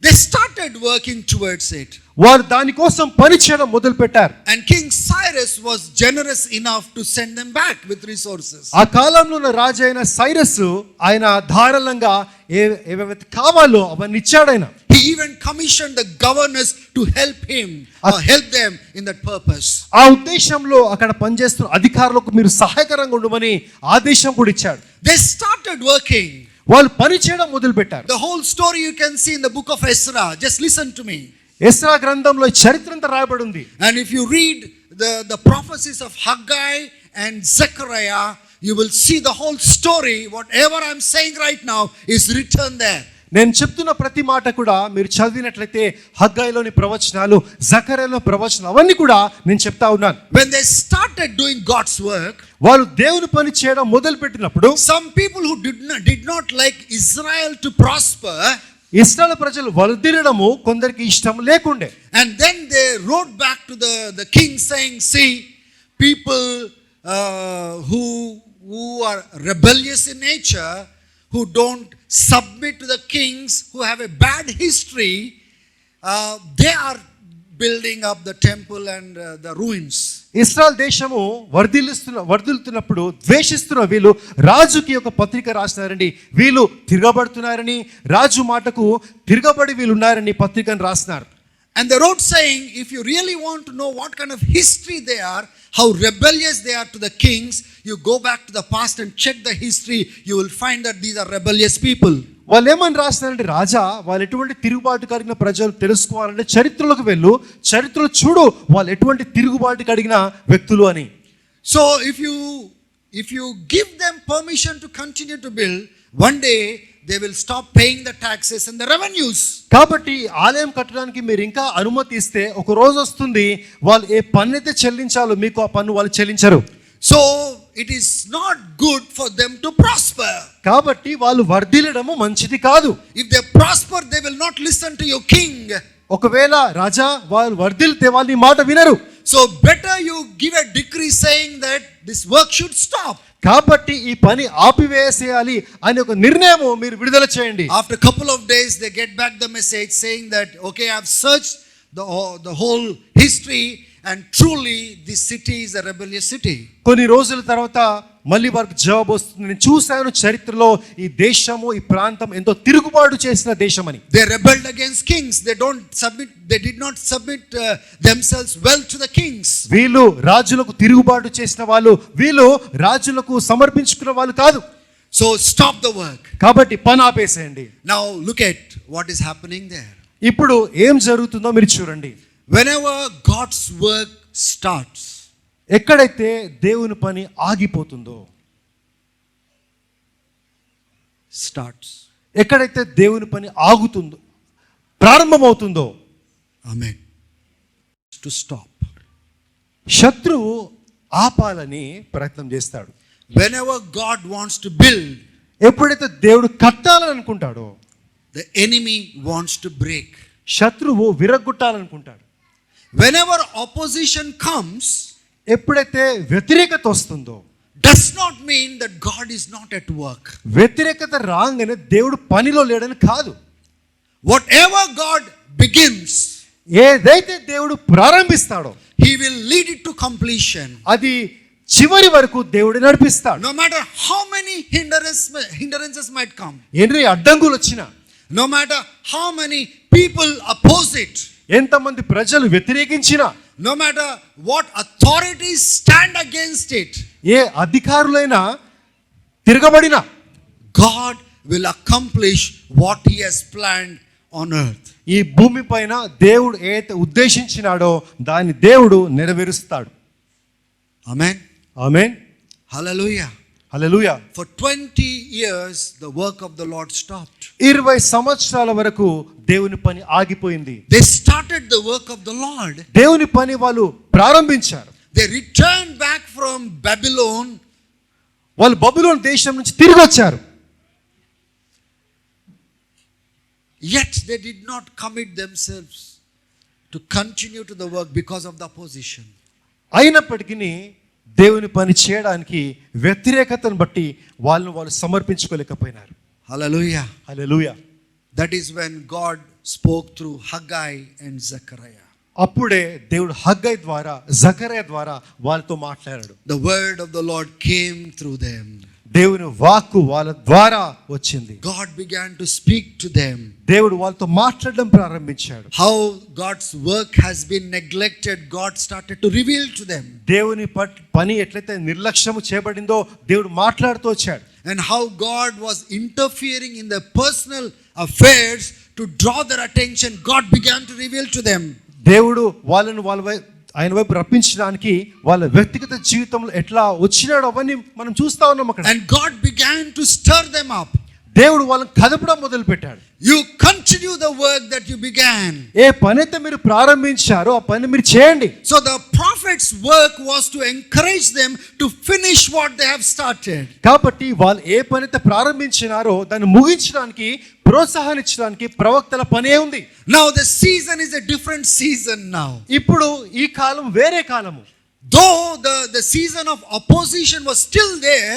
They started working towards it. వారు దానికోసం పని చేయడం మొదలు పెట్టారు. And King Cyrus was generous enough to send them back with resources. ఆ కాలంలో ఉన్న రాజు అయిన సైరస్ ఆయన ధారాళంగా ఏవైతే కావాలో అవన్నీ ఇచ్చాడు ఆయన. He even commissioned the governors to help him or help them in that purpose. ఆ ఉద్దేశంలో అక్కడ పనిచేస్తున్న అధికారులకు మీరు సహాయకరంగా ఉండమని ఆదేశం కూడా ఇచ్చాడు. They started working. వాళ్ళు పని చేయడం మొదలు పెట్టారు. The whole story you can see in the book of Ezra. Just listen to me. Esra గ్రంథంలో చరిత్ర అంతా రాయబడి ఉంది. And if you read the prophecies of Haggai and Zechariah, you will see the whole story. Whatever I'm saying right now is written there. నేను చెప్తున్న ప్రతి మాట కూడా మీరు చదివినట్లయితే హగ్గైలోని ప్రవచనాలు, జకర్యాలో ప్రవచనాలు అవన్నీ కూడా నేను చెప్తా ఉన్నాను. When they started doing God's work, వాళ్ళు దేవుని పని చేయడం మొదలు పెట్టినప్పుడు some people who did not like Israel to prosper, ఇశ్రాయేలు ప్రజలు వలదిరడము కొందరికి ఇష్టం లేకుండే. and then they wrote back to the king saying, see, people who are rebellious in nature, who don't submit to the kings, who have a bad history, they are building up the temple and the ruins. Israel దేశము వర్ధిల్లుతున్నప్పుడు ద్వేషిస్తున్న వీళ్ళు రాజుకి ఒక పత్రిక రాసినారండి. వీళ్ళు తిరగబడుతున్నారని, రాజు మాటకు తిరగబడి వీళ్ళు ఉన్నారని పత్రికను రాసినారు. And they wrote saying, if you really want to know what kind of history they are, how rebellious they are to the kings, you go back to the past and check the history, you will find that these are rebellious people. వాళ్ళు ఏమని రాస్తున్నారంటే, రాజా వాళ్ళు ఎటువంటి తిరుగుబాటు కలిగిన ప్రజలు తెలుసుకోవాలంటే చరిత్రలోకి వెళ్ళు, చరిత్రలో చూడు వాళ్ళు ఎటువంటి తిరుగుబాటు కలిగిన వ్యక్తులు అని. So if you give them permission to continue to build, one day they will stop paying the taxes and the revenues. కాబట్టి ఆలయం కట్టడానికి మీరు ఇంకా అనుమతి ఇస్తే ఒక రోజు వస్తుంది వాళ్ళు ఏ పన్ను అయితే చెల్లించాలో మీకు ఆ పన్ను వాళ్ళు చెల్లించరు. So it is not good for them to prosper. కాబట్టి వాళ్ళు వర్ధిల్లడము మంచిది కాదు. If they prosper, they will not listen to your king. ఒకవేళ రాజా వాళ్ళు వర్ధిల్లితే వాళ్ళు ఈ మాట వినరు. So better you give a decree saying that this work should stop. కాబట్టి ఈ పని ఆపివేసేయాలి అని ఒక నిర్ణయం మీరు విడుదల చేయండి. After a couple of days they get back the message saying that, okay, I have searched the whole history and truly this city is a rebellious city. కొన్ని రోజుల తర్వాత మళ్ళీ వారికి జవాబు వస్తుంది, నేను చూశాను చరిత్రలో ఈ దేశము ఈ ప్రాంతం ఎంతో తిరుగుబాటు చేసిన దేశం అని. They rebelled against kings. They did not submit themselves well to the kings. వీళ్ళు రాజులకు తిరుగుబాటు చేసిన వాళ్ళు, వీళ్ళు రాజులకు సమర్పించుకున్న వాళ్ళు కాదు. So stop the work. కాబట్టి పని ఆపేసేయండి. Now look at what is happening there. ఇప్పుడు ఏం జరుగుతుందో మీరు చూడండి. Whenever God's work starts, ఎక్కడైతే దేవుని పని ఆగిపోతుందో, ఎక్కడైతే దేవుని పని ఆగుతుందో, ప్రారంభమవుతుందో, amen, to stop. శత్రువు ఆపాలని ప్రయత్నం చేస్తాడు. Whenever God wants to build, ఎప్పుడైతే దేవుడు కట్టాలని అనుకుంటాడో, the enemy wants to break. శత్రువు విరగొట్టాలనుకుంటాడు. Whenever opposition comes, ఎప్పుడైతే వ్యతిరేకత వస్తుందో, does not mean that God is not at work. వ్యతిరేకత రాగానే దేవుడు పనిలో లేడని కాదు. Whatever God begins, ఏదైతే దేవుడు ప్రారంభిస్తాడో he will lead it to completion. అది చివరి వరకు దేవుడు నడిపిస్తాడు. No matter how many hindrances might come, ఎన్ని అడ్డంకులు వచ్చినా, no matter how many people oppose it, ఎంతమంది ప్రజలు వ్యతిరేకించినా, no matter what authorities stand against it, A అధికారులైనా తిరగబడినా, God will accomplish what he has planned on earth. ఈ భూమి పైన దేవుడు ఏదైతే ఉద్దేశించినాడో దాన్ని దేవుడు నెరవేరుస్తాడు. Amen. Amen. Hallelujah. Hallelujah. For 20 years the work of the Lord stopped. 20 సంవత్సరాల వరకు దేవుని పని ఆగిపోయింది. They started the work of the Lord. దేవుని పని వాళ్ళు ప్రారంభించారు. They returned back from Babylon. వాళ్ళు బబులోను దేశం నుంచి తిరిగి వచ్చారు. Yet they did not commit themselves to continue to the work because of the opposition. అయినప్పటికీ దేవుని పని చేయడానికి వ్యతిరేకతను బట్టి వాళ్ళు సమర్పించుకోలేకపోయినారు. Hallelujah. Hallelujah. That is when God spoke through Haggai and Zechariah. అప్పుడే దేవుడు హగ్గై ద్వారా జకరియా ద్వారా వాళ్ళతో మాట్లాడాడు. The word of the Lord came through them. దేవుని వాక్కు వాళ్ళ ద్వారా వచ్చింది. God began to speak to them. దేవుడు వాళ్ళతో మాట్లాడడం ప్రారంభించాడు. How God's work has been neglected, God started to reveal to them. దేవుని పని ఎట్లయితే నిర్లక్ష్యం చేయబడిందో దేవుడు మాట్లాడుతూ వచ్చాడు. And how God was interfering in their personal affairs to draw their attention, God began to reveal to them. దేవుడు వాళ్ళను ఆయన వైపు రప్పించడానికి వాళ్ళ వ్యక్తిగత జీవితంలో ఎట్లా వచ్చినాడో అవన్నీ మనం చూస్తా ఉన్నాం అక్కడ. And God began to stir them up. దేవుడు వాళ్ళని కదపడం మొదలు పెట్టాడు. You continue the work that you began. ఏ పని అయితే మీరు ప్రారంభించారో ఆ పని మీరు చేయండి. So the prophet's work was to encourage them to finish what they have started. కాబట్టి వాళ్ళు ఏ పని అయితే ప్రారంభించినారో దాన్ని ముగించడానికి ప్రోత్సాహాన్నిచ్చడానికి ప్రవక్తల పనే ఉంది. Now the season is a different season now. ఇప్పుడు ఈ కాలం వేరే కాలము. Though the season of opposition was still there,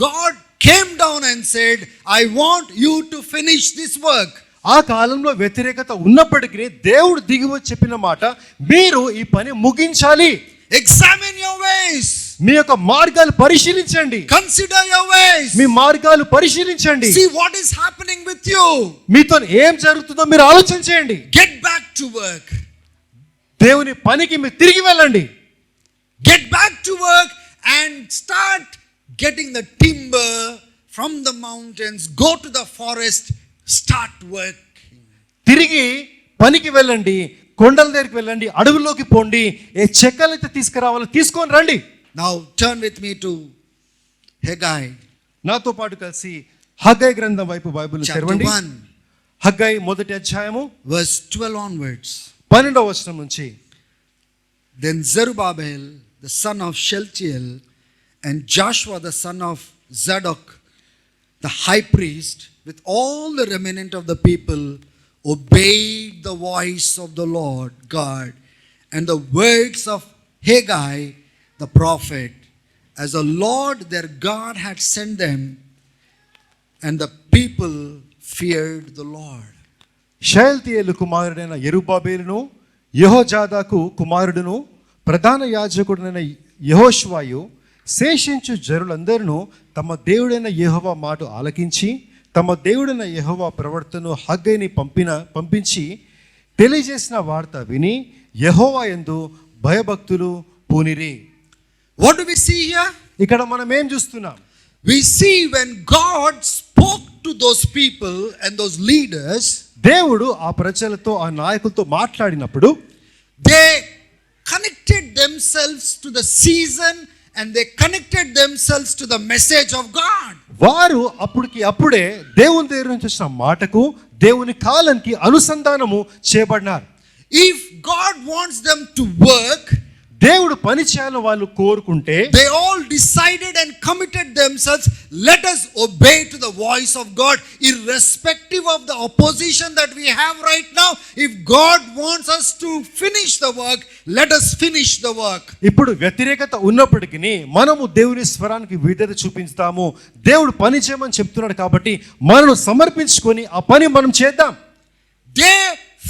God came down and said, I want you to finish this work. ఆ కాలంలో వ్యతిరేకత ఉన్నప్పటికీ దేవుడు దిగి వచ్చి చెప్పిన మాట, మీరు ఈ పని ముగించాలి. Examine your ways. మీ యొక్క మార్గాలు పరిశీలించండి. Consider your ways. మీ మార్గాలు పరిశీలించండి. See what is happening with you. మీతో ఏం జరుగుతుందో మీరు ఆలోచన చేయండి. Get back to work. దేవుని పనికి మీరు తిరిగి వెళ్ళండి. Get back to work and start getting the timber from the mountains. Go to the forest. Start working. తిరిగి పనికి వెళ్ళండి, కొండల దగ్గరికి వెళ్ళండి, అడవుల్లోకి పోండి, ఏ చెక్కలు అయితే తీసుకురావాలో తీసుకొని రండి. Now turn with me to Haggai. నాతో పాటు కలిసి హగ్గై గ్రంథం వైపు బైబిల్ Chapter తెరవండి. 1, హగ్గై మొదటి అధ్యాయము verse 12 onwards. 12వ వచనం నుంచి. Then Zerubbabel, the son of Shealtiel, and Joshua, the son of Zadok, the high priest, with all the remnant of the people, obeyed the voice of the Lord God and the words of Haggai, the prophet, as the Lord their God had sent them, and the people feared the Lord. షయల్తీయేలు కుమారుడైన యెరుబ్బాబెలును, యెహోజాదాకు కుమారుడును, ప్రధాన యాజకుడైన యెహోషువయు, శేషించు జనులందరూ తమ దేవుడైన యెహోవా మాట ఆలకించి తమ దేవుడైన యెహోవా ప్రవర్తనను హగ్గైని పంపించి తెలియజేసిన వార్త విని యెహోవా యందు భయభక్తులు పూనిరి. What do we see here? ఇక్కడ మనం ఏం చూస్తున్నాం? We see when God spoke to those people and those leaders, దేవుడు ఆ ప్రజలతో ఆ నాయకులతో మాట్లాడినప్పుడు they connected themselves to the season and they connected themselves to the message of God. వారు అప్పుడే దేవుని దగ్గర నుంచి వచ్చిన మాటకు దేవుని కాలానికి అనుసంధానము చేయబడినారు. If God wants them to work, దేవుడు పని చేయాలని వాళ్ళు కోరుకుంటే they all decided and committed themselves, let us obey to the voice of God irrespective of the opposition that we have right now. If God wants us to finish the work, let us finish the work. ఇప్పుడు వ్యతిరేకత ఉన్నప్పటికీ మనము దేవుని స్వరానికి విధేయత చూపించుతాము. దేవుడు పని చేయమని చెప్తున్నాడు కాబట్టి మనను సమర్పించుకొని ఆ పని మనం చేద్దాం. They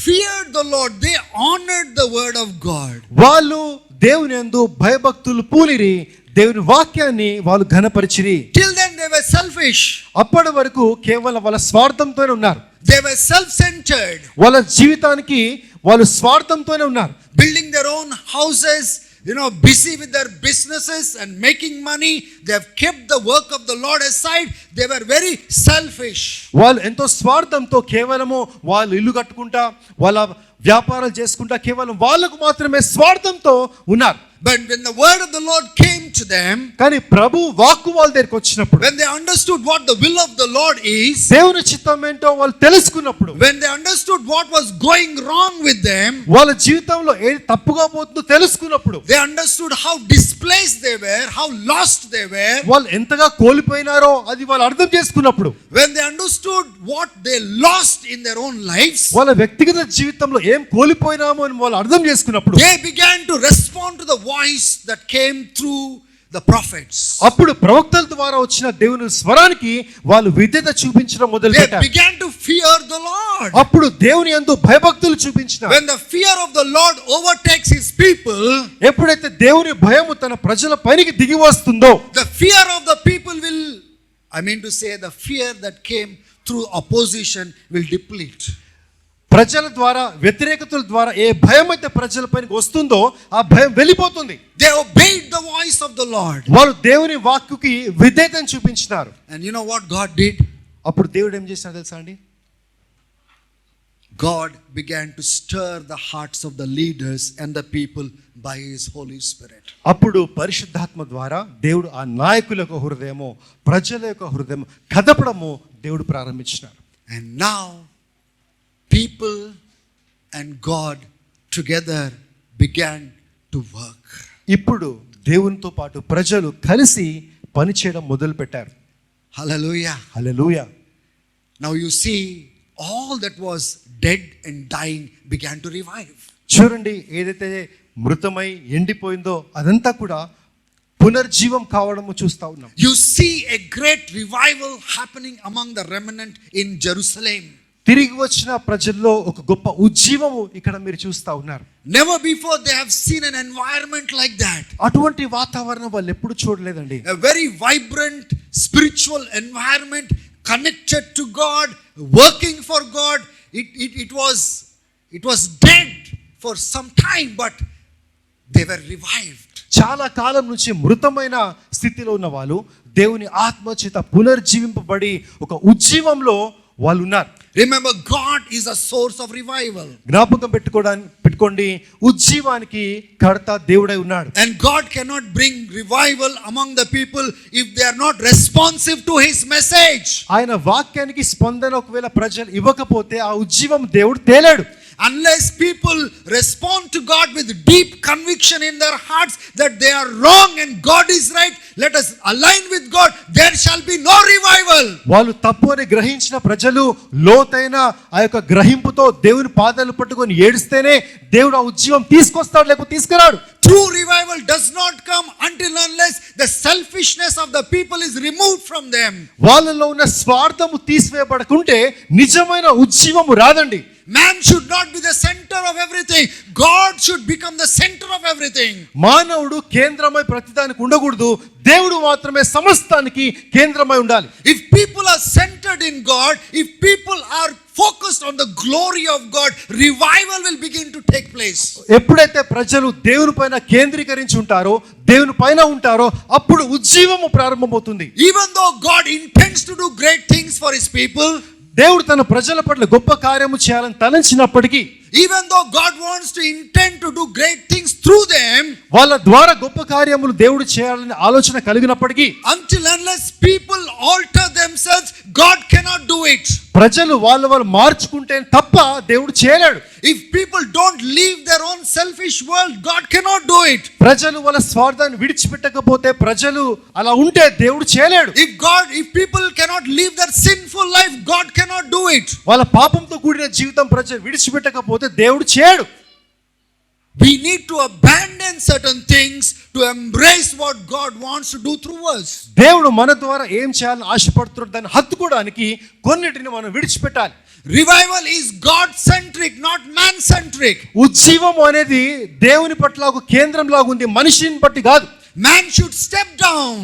feared the Lord. They honored the word of God. వాళ్ళు దేవుని యందు భయభక్తులు పూనిరి, దేవుని వాక్యాన్ని వాళ్ళు ఘనపరిచిరి. Till then they were selfish. అప్పటి వరకు కేవలం వాళ్ళ స్వార్థంతోనే ఉన్నారు. They were self-centered. వాళ్ళ జీవితానికి వాళ్ళు స్వార్థంతోనే ఉన్నారు. Building their own houses, busy with their businesses and making money. They have kept the work of the Lord aside. They were very selfish. వాళ్ళు ఎంతో స్వార్థంతో కేవలము వాళ్ళు ఇల్లు కట్టుకుంటా వాళ్ళ వ్యాపారాలు చేసుకుంటా కేవలం వాళ్ళకు మాత్రమే స్వార్థంతో ఉన్నారు. But when the word of the Lord came to them, కానీ ప్రభు వాక్కు వాళ్ళ దగ్గరికి వచ్చినప్పుడు, when they understood what the will of the Lord is, దేవుని చిత్తం ఏంటో వాళ్ళు తెలుసుకున్నప్పుడు, when they understood what was going wrong with them, వాళ్ళ జీవితంలో ఏది తప్పుగా పోతుందో తెలుసుకున్నప్పుడు, they understood how displaced they were, how lost they were. వాళ్ళు ఎంతగా కోల్పోయినారో అది వాళ్ళు అర్థం చేసుకున్నప్పుడు, When they understood what they lost in their own lives, వాళ్ళ వ్యక్తిగత జీవితంలో ఏం కోల్పోయినామో అని వాళ్ళు అర్థం చేసుకున్నప్పుడు, they began to respond to the voice that came through the prophets. అప్పుడు ప్రవక్తల ద్వారా వచ్చిన దేవుని స్వరానికి వాళ్ళు విధేయత చూపించడం మొదలు They పెట్టారు. began to fear the Lord. అప్పుడు దేవుని యందు భయభక్తులు చూపించినారు. When the fear of the Lord overtakes his people, ఎప్పుడైతే దేవుని భయము తన ప్రజల పైకి దిగి వస్తుందో, the fear of the people will, to say, the fear that came through opposition will deplete. ప్రజల ద్వారా, వ్యతిరేకతల ద్వారా ఏ భయం అయితే ప్రజల పైకి వస్తుందో ఆ భయం వెళ్ళిపోతుంది. They obeyed the voice of the Lord. వాళ్ళు దేవుని వాక్కుకి విధేయతను చూపించినారు. And you know what God did? అప్పుడు దేవుడు ఏం చేశాడు తెలుసా అండి? God began to stir the hearts of the leaders and the people by his Holy Spirit. అప్పుడు పరిశుద్ధాత్మ ద్వారా దేవుడు ఆ నాయకుల యొక్క హృదయము, ప్రజల యొక్క హృదయం కదపడము దేవుడు ప్రారంభించినారు. And now people and God together began to work. ఇప్పుడు దేవునితో పాటు ప్రజలు కలిసి పని చేయడం మొదలు పెట్టారు. Hallelujah. Hallelujah. Now you see, all that was dead and dying began to revive. చూడండి, ఏదైతే మృతమై ఎండిపోయిందో అదంతా కూడా పునర్జీవం కావడము చూస్తా ఉన్నాం. You see a great revival happening among the remnant in Jerusalem. తిరిగి వచ్చిన ప్రజల్లో ఒక గొప్ప ఉజ్జీవము ఇక్కడ మీరు చూస్తా ఉన్నారు. Never before they have seen an environment like that. అటువంటి వాతావరణం వాళ్ళు ఎప్పుడు చూడలేదండి. A very vibrant spiritual environment connected to God, working for God. It was dead for some time, but they were revived. చాలా కాలం నుంచి మృతమైన స్థితిలో ఉన్న వాళ్ళు దేవుని ఆత్మ చేత పునర్జీవింపబడి ఒక ఉజ్జీవంలో వాళ్ళు ఉన్నారు. Remember, God is a source of revival. జ్ఞాపకం పెట్టుకోండి, ఉజ్జీవానికి కర్త దేవుడై ఉన్నాడు. And God cannot bring revival among the people if they are not responsive to his message. ఆయన వాక్యానికి స్పందన ఒకవేళ ప్రజలు ఇవ్వకపోతే ఆ ఉజ్జీవం దేవుడు తేలేడు. Unless people respond to God with deep conviction in their hearts that they are wrong and God is right, let us align with God, there shall be no revival. వాళ్ళు తప్పు అని గ్రహించిన ప్రజలు లోతైన ఆ యొక్క గ్రహింపుతో దేవుని పాదాలు పట్టుకొని ఏడిస్తేనే దేవుడు ఆ ఉజ్జీవం తీసుకొస్తాడు, లేకపోతే తీసుకురాడు. True revival does not come until unless the selfishness of the people is removed from them. వాళ్ళలో ఉన్న స్వార్థము తీసివేయబడకుంటే నిజమైన ఉజ్జీవము రాదండి. Man should not be the center of everything. God should become the center of everything. మానవుడు కేంద్రమై ప్రతిదానికి ఉండకూడదు, దేవుడు మాత్రమే సమస్తానికి కేంద్రమై ఉండాలి. If people are centered in God, if people are focused on the glory of God, revival will begin to take place. ఎప్పుడైతే ప్రజలు దేవుని పైన కేంద్రీకరించి ఉంటారో, దేవుని పైన ఉంటారో, అప్పుడు ఉజ్జీవము ప్రారంభమవుతుంది. Even though God intends to do great things for his people, దేవుడు తన ప్రజల పట్ల గొప్ప కార్యము చేయాలని తలంచినప్పటికీ, even though God wants to intend to do great things through them, వాళ్ళ ద్వారా గొప్ప కార్యములు దేవుడు చేయాలని ఆలోచన కలిగినప్పటికీ, until unless people alter themselves, God cannot do it. ప్రజలు వాళ్ళు మార్చుకుంటే తప్ప దేవుడు చేయలేడు. If people don't leave their own selfish world, God cannot do it. ప్రజలు వాళ్ళ స్వార్థాన్ని విడిచిపెట్టకపోతే, ప్రజలు అలా ఉంటే దేవుడు చేయలేడు. If people cannot live their sinful life, God cannot do it. వాళ్ళ పాపంతో కూడిన జీవితం ప్రజలు విడిచిపెట్టకపోతే దేవుడు చేయడు. We need to abandon certain things to embrace what God wants to do through us. దేవుడు మన ద్వారా ఏం చేయాలని ఆశపడుతున్నాడు దాన్ని హత్తుకోవడానికి కొన్నిటిని మనం విడిచిపెట్టాలి. Revival is God centric, not man centric. ఉజ్జీవం అనేది దేవుని పట్ల ఒక కేంద్రం లాగా ఉంది, మనిషిని బట్టి కాదు. Man should step down.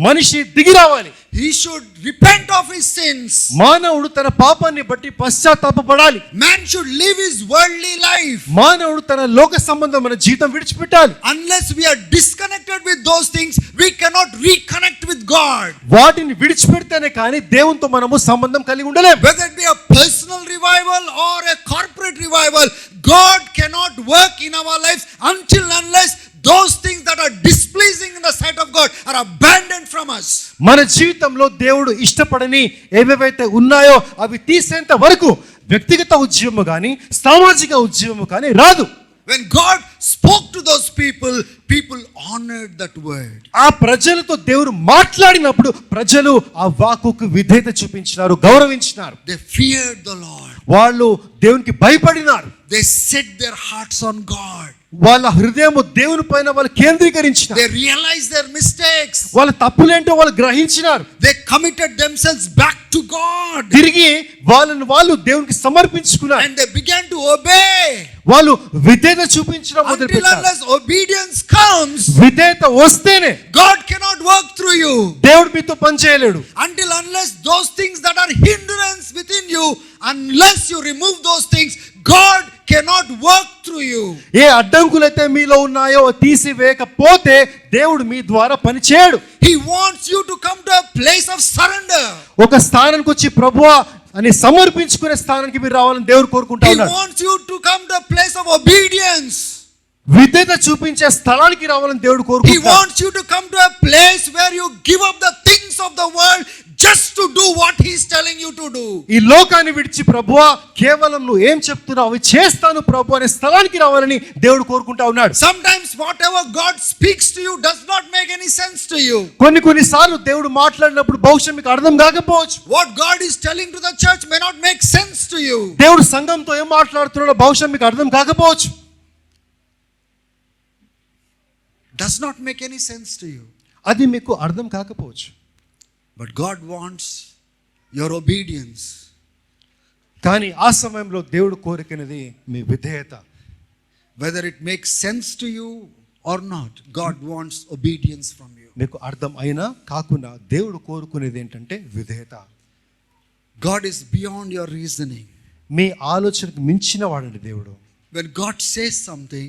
మనిషి దిగి రావాలి. He should repent of his sins. మానవుడు తన పాపాన్ని బట్టి పశ్చాత్తాపపడాలి. Man should live his worldly life. మానవుడు తన లోక సంబంధమైన జీవితం విడిచిపెట్టాలి. Unless we are disconnected with those things, we cannot reconnect with God. వాటిని విడిచిపెడితేనే కానీ దేవునితో మనము సంబంధం కలిగి ఉండలేం. Whether it be a personal revival or a corporate revival, God cannot work in our lives until unless those things that are displeasing in the sight of God are abandoned from us. మన జీవితంలో దేవుడు ఇష్టపడని ఏవేవైతే ఉన్నాయో అవి తీసేంత వరకు వ్యక్తిగత ఉద్యమము కానీ సామాజిక ఉద్యమము కానీ రాదు. When God spoke to those people, people honored that word. ఆ ప్రజలతో దేవుడు మాట్లాడినప్పుడు ప్రజలు ఆ వాక్కుకు విధేయత చూపించినారు, గౌరవించినారు. They feared the Lord. వాళ్ళు దేవునికి భయపడినారు. They set their hearts on God. వాళ్ళ హృదయము దేవుని పైన వాళ్ళు కేంద్రీకరించినారు. They realized their mistakes. వాళ్ళ తప్పులేంటో వాళ్ళు గ్రహించినారు. They committed themselves back to God. తిరిగి వాళ్ళు దేవునికి సమర్పించుకున్నారు. And they began to obey. వాళ్ళు విధేయత చూపించడం Until మొదలుపెట్టారు. unless obedience comes, విధేయత వస్తేనే God cannot work through you. దేవుడు మీతో పని చేయలేడు. Until unless those things that are hindrance within you, unless you remove those things, God cannot work through you. ఏ అడ్డంకులైతే మీలో ఉన్నాయో తీసివేయకపోతే దేవుడు మీ ద్వారా పని చేయడు. He wants you to come to a place of surrender. ఒక స్థానానికి వచ్చి ప్రభువా అని సమర్పించుకునే స్థానానికి మీరు రావాలని దేవుడు కోరుకుంటా He ఉన్నాడు. wants you to come to a place of obedience. విధేయత చూపించే స్థలానికి రావాలని దేవుడు He కోరుకుంటాడు. wants you to come to a place where you give up the things of the world just to do what he is telling you to do. ఈ లోకాన్ని విడిచి ప్రభువా కేవలం నువ్వు ఏం చెప్తున్నావు అవి చేస్తాను ప్రభు అనే స్థలానికి రావాలని దేవుడు కోరుకుంటా ఉన్నాడు. Sometimes whatever God speaks to you does not make any sense to you. కొన్ని సార్లు దేవుడు మాట్లాడినప్పుడు బహుశా మీకు అర్థం కాకపోవచ్చు. What God is telling to the church may not make sense to you. దేవుడు సంఘంతో ఏం మాట్లాడుతున్నాడో బహుశా మీకు అర్థం కాకపోవచ్చు. Does not make any sense to you. అది మీకు అర్థం కాకపోవచ్చు. But God wants your obedience. కానీ ఆ సమయంలో దేవుడు కోరుకునేది మీ విధేయత. Whether it makes sense to you or not, God wants obedience from you. మీకు అర్థం అయినా కాకుండా దేవుడు కోరుకునేది ఏంటంటే విధేయత. God is beyond your reasoning. మీ ఆలోచనకు మించిన వాడండి దేవుడు. When God says something,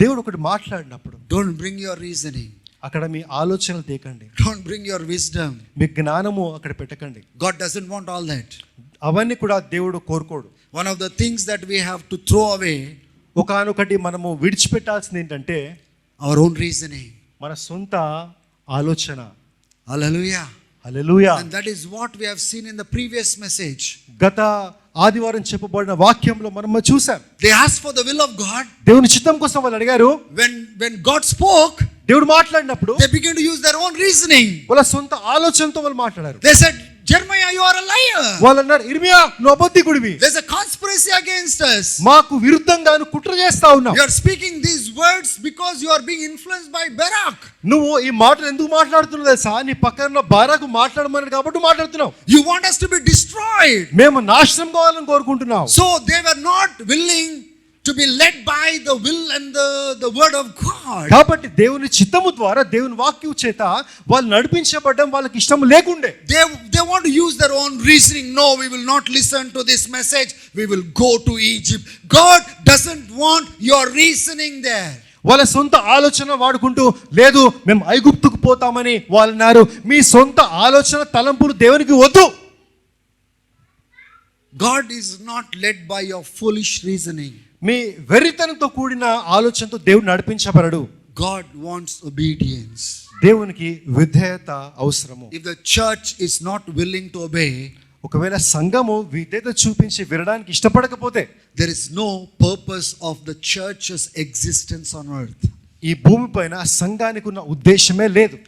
దేవుడు ఒకటి మాట్లాడినప్పుడు don't bring your reasoning. అక్కడ మీ ఆలోచనలు తేకండి. Don't bring your wisdom. మీ జ్ఞానము అక్కడ పెట్టకండి. God doesn't want all that. అవన్నీ కూడా దేవుడు కోరుకోడు. One of the things that we have to throw away, ఒకానొకటి మనము విడిచిపెట్టాల్సింది ఏంటంటే our own reasoning. మన సొంత ఆలోచన. Hallelujah. Hallelujah. And that is what we have seen in the previous message. గత ఆదివారం చెప్పబడిన వాక్యంలో మనం చూసాం. They asked for the will of God. దేవుని చిత్తం కోసం వాళ్ళు అడిగారు. When God spoke, దేవుడు మాట్లాడినప్పుడు they began to use their own reasoning. వాళ్ళ సొంత ఆలోచనతో వాళ్ళు మాట్లాడారు. They said, Jeremiah, you are a liar. వాళ్ళు అన్నారు, ఇర్మియా నువ్వు అబద్ధికుడివి. There's a conspiracy against us. మాకు విరుద్ధంగా నువ్వు కుట్ర చేస్తా ఉన్నావు. You are speaking these words because you are being influenced by Barak. నువ్వు ఈ మాటలు ఎందుకు మాట్లాడుతున్నావు తెలుసా? నీ పక్కన బారాకు మాట్లాడమన్నాడు కాబట్టి మాట్లాడుతున్నావు. You want us to be destroyed. మేము నాశనం కావాలని కోరుకుంటున్నావు. So they were not willing to be led by the will and the word of God. కాబట్టి దేవుని చిత్తము ద్వారా దేవుని వాక్యం చేత వాళ్ళు నడిపించబడడం వాళ్ళకి ఇష్టం లేకుండే. They want to use their own reasoning. No, we will not listen to this message. We will go to Egypt. God doesn't want your reasoning there. వాళ్ళ సొంత ఆలోచన వాడుకుంటూ లేదు మేము ఐగుప్తుకు పోతామని వాళ్ళు అన్నారు. మీ సొంత ఆలోచన తలంపులు దేవునికి వద్దు. God is not led by your foolish reasoning. మీ వెర్రితనంతో కూడిన ఆలోచనతో దేవుడు నడిపించబడడు. God wants obedience. దేవునికి విధేయత అవసరము. If the church is not willing to obey, ఒకవేళ సంఘము విధేయత చూపించి వినడానికి ఇష్టపడకపోతే there is no purpose of the church's existence on earth. ఈ భూమిపైన సంఘానికి ఉన్న ఉద్దేశమే లేదు.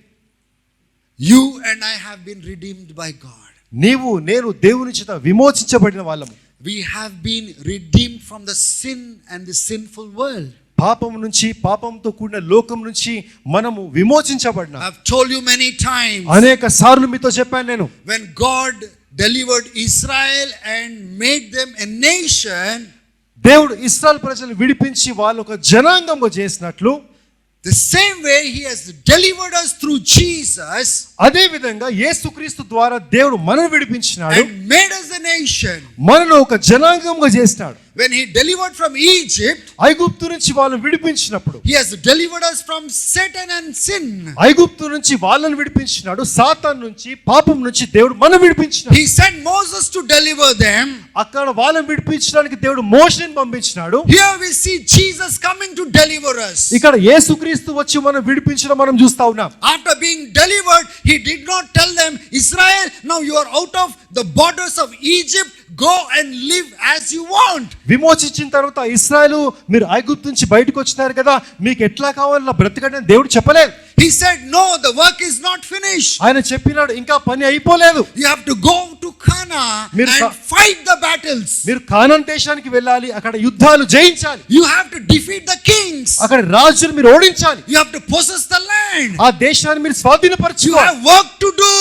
You and I have been redeemed by God. నీవు నేను దేవుని చేత విమోచించబడిన వాళ్ళము. We have been redeemed from the sin and the sinful world. పాపం నుంచి పాపంతో కూడిన లోకం నుంచి మనము విమోచించబడిన. I've told you many times. అనేక సార్లు మీతో చెప్పాను నేను. When God delivered Israel and made them a nation, దేవుడు ఇశ్రాయేలు ప్రజలను విడిపించి వాళ్ళు ఒక జనాంగంగా చేసినట్లు the same way he has delivered us through Jesus, అదే విధంగా యేసుక్రీస్తు ద్వారా దేవుడు మనల్ని విడిపించినాడు. and made us a nation. మనలో ఒక జనాంగంగా చేసినాడు. When he delivered from Egypt, ఐగుప్తు నుంచి వాళ్ళని విడిపించినప్పుడు he has delivered us from Satan and sin. ఐగుప్తు నుంచి వాళ్ళని విడిపించినాడు. సాతాను నుంచి పాపం నుంచి దేవుడు మనం విడిపించినాడు. He sent Moses to deliver them. అక్కడ వాళ్ళని విడిపించడానికి దేవుడు మోషేని పంపించినాడు. Here we see Jesus coming to deliver us. ఇక్కడ యేసుక్రీస్తు వచ్చి మనం విడిపించడం మనం చూస్తా ఉన్నాం. After being delivered, he did not tell them, Israel, now you are out of the borders of Egypt, go and live as you want. విమోచించిన తర్వాత ఇశ్రాయేలు మీరు ఐగుప్తు నుంచి బయటకు వచ్చినారు కదా, మీకు ఎట్లా కావాలో బ్రతకండి అని దేవుడు చెప్పలేదు. He said, no, the work is not finished. ఆయన చెప్పినాడు ఇంకా పని అయిపోలేదు. You have to go to Canaan and fight the battles. మీరు కానాన్ దేశానికి వెళ్ళాలి, అక్కడ యుద్ధాలు జయించాలి. You have to defeat the kings. అక్కడ రాజును మీరు ఓడించాలి. You have to possess the land. ఆ దేశాన్ని మీరు You స్వాధీనపరచుకోవాలి. have work to do.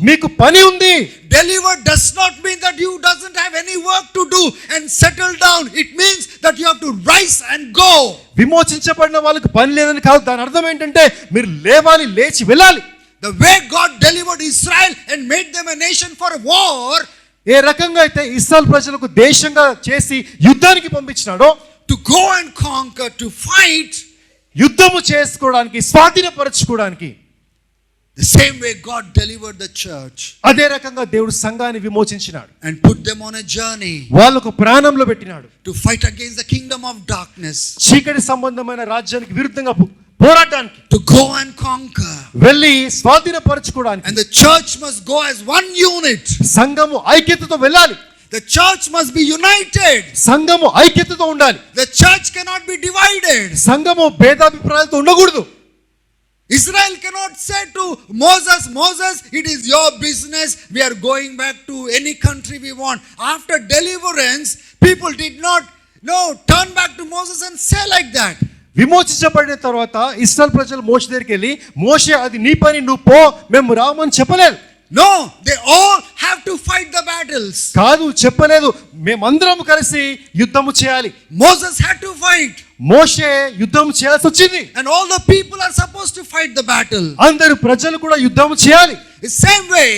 మీకు పని ఉంది. Delivered does not mean that you doesn't have any work to do and settle down. It means that you have to rise and go. విమోచించబడిన వాళ్ళకి పని లేదని కాదు, దాని అర్థం ఏంటంటే మీరు లేవాలి, లేచి వెళ్ళాలి. The way God delivered Israel and made them a nation for war, ఏ రకంగా అయితే ఇశ్రాయేలు ప్రజలకు దేశంగా చేసి యుద్ధానికి పంపించినాడో, to go and conquer, to fight, యుద్ధము చేసుకోవడానికి, స్వాధీనపరచుకోవడానికి, the same way God delivered the church అదే రకంగా దేవుడు సంఘాన్ని విమోచించినాడు. and put them on a journey వాళ్ళకు ప్రాణంలో పెట్టినాడు. to fight against the kingdom of darkness, చీకటి సంబంధమైన రాజ్యానికి విరుద్ధంగా పోరాటానికి, to go and conquer. వెళ్ళి స్వాధీనపరచుకోవడానికి. And the church must go as one unit. సంఘము ఐక్యతతో వెళ్ళాలి. The church must be united. సంఘము ఐక్యతతో ఉండాలి. The church cannot be divided. సంఘము భేదాభిప్రాయాలతో ఉండకూడదు. Israel cannot say to Moses, Moses, it is your business. We are going back to any country we want. After deliverance, people did not turn back to Moses and say like that. విమోచించబడిన తర్వాత ఇశ్రాయేలు ప్రజలు మోషే దగ్గరికి వెళ్ళి, మోషే అది నీ పని, నువ్వు పో, మేము రామని చెప్పలేదు. No, they all have to fight the battles. కాదు, చెప్పలేదు. మేమందరం కలిసి యుద్ధము చేయాలి. Moses had to fight. మోషే యుద్ధం చేయాల్సి వచ్చింది. And all the people are supposed to fight the battle. అందరు ప్రజలు కూడా యుద్ధం చేయాలి. The same way,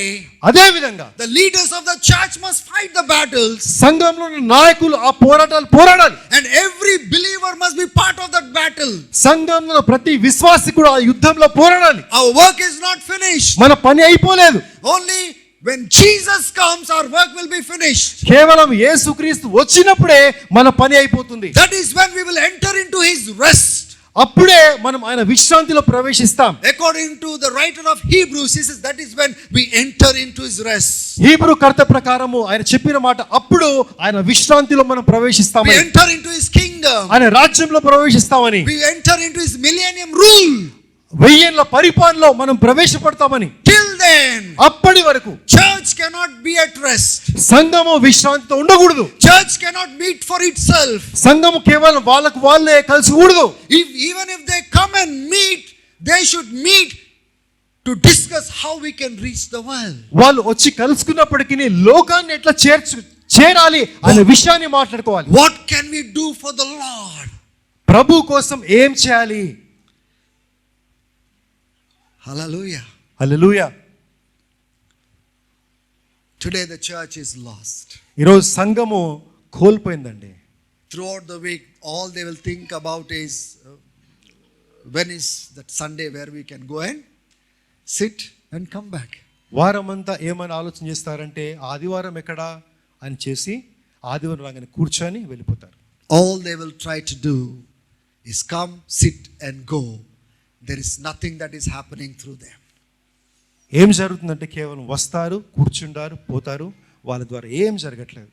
అదే విధంగా the leaders of the church must fight the battles. సంఘంలో ఉన్న నాయకులు ఆ పోరాటాలు పోరాడాలి. And every believer must be part of that battle. సంఘంలో ప్రతి విశ్వాసి కూడా ఆ యుద్ధంలో పోరాడాలి. Our work is not finished. మన పని అయిపోలేదు. Only when Jesus comes, our work will be finished. కేవలం యేసుక్రీస్తు వచ్చినప్పుడే మన పని అయిపోతుంది. That is when we will enter into his rest. అప్పుడే మనం ఆయన విశ్రాంతిలో ప్రవేశిస్తాం. According to the writer of Hebrews, he says that is when we enter into his rest. Hebrew కర్త ప్రకారము ఆయన చెప్పిన మాట, అప్పుడు ఆయన విశ్రాంతిలో మనం We ప్రవేశిస్తామని, enter into his kingdom. ఆయన రాజ్యంలో ప్రవేశిస్తామని, We enter into his millennium rule. 1000 ఏళ్ల పరిపాలనలో మనం ప్రవేశపడతామని. Till then, అప్పటి వరకు church cannot be at rest. సంఘము విశ్రాంతితో ఉండకూడదు. Church cannot meet for itself. సంఘము కేవలం వాళ్ళకు వాళ్ళే కలిసికూడదు. Even if they come and meet, they should meet to discuss how we can reach the world. వాళ్ళు వచ్చి కలుసుకున్నప్పటికీ లోకాన్ని ఎట్లా చేరాలి అనే విషయాన్ని మాట్లాడుకోవాలి. What can we do for the Lord? ప్రభు కోసం ఏం చేయాలి? Hallelujah. Hallelujah. Today the church is lost. ఈరోజు సంఘము కోల్పోయిందండి. Throughout the week, all they will think about is when is that Sunday where we can go and sit and come back. వారమంతా ఏమైనా ఆలోచన చేస్తారంటే ఆదివారం ఎక్కడా అని చేసి ఆదివారం రాగానే కూర్చొని వెళ్ళిపోతారు. All they will try to do is come, sit and go. There is nothing that is happening through them. ఏం జరుగుతుందంటే కేవలం వస్తారు, కూర్చుంటారు, పోతారు. వాళ్ళ ద్వారా ఏం జరగట్లేదు.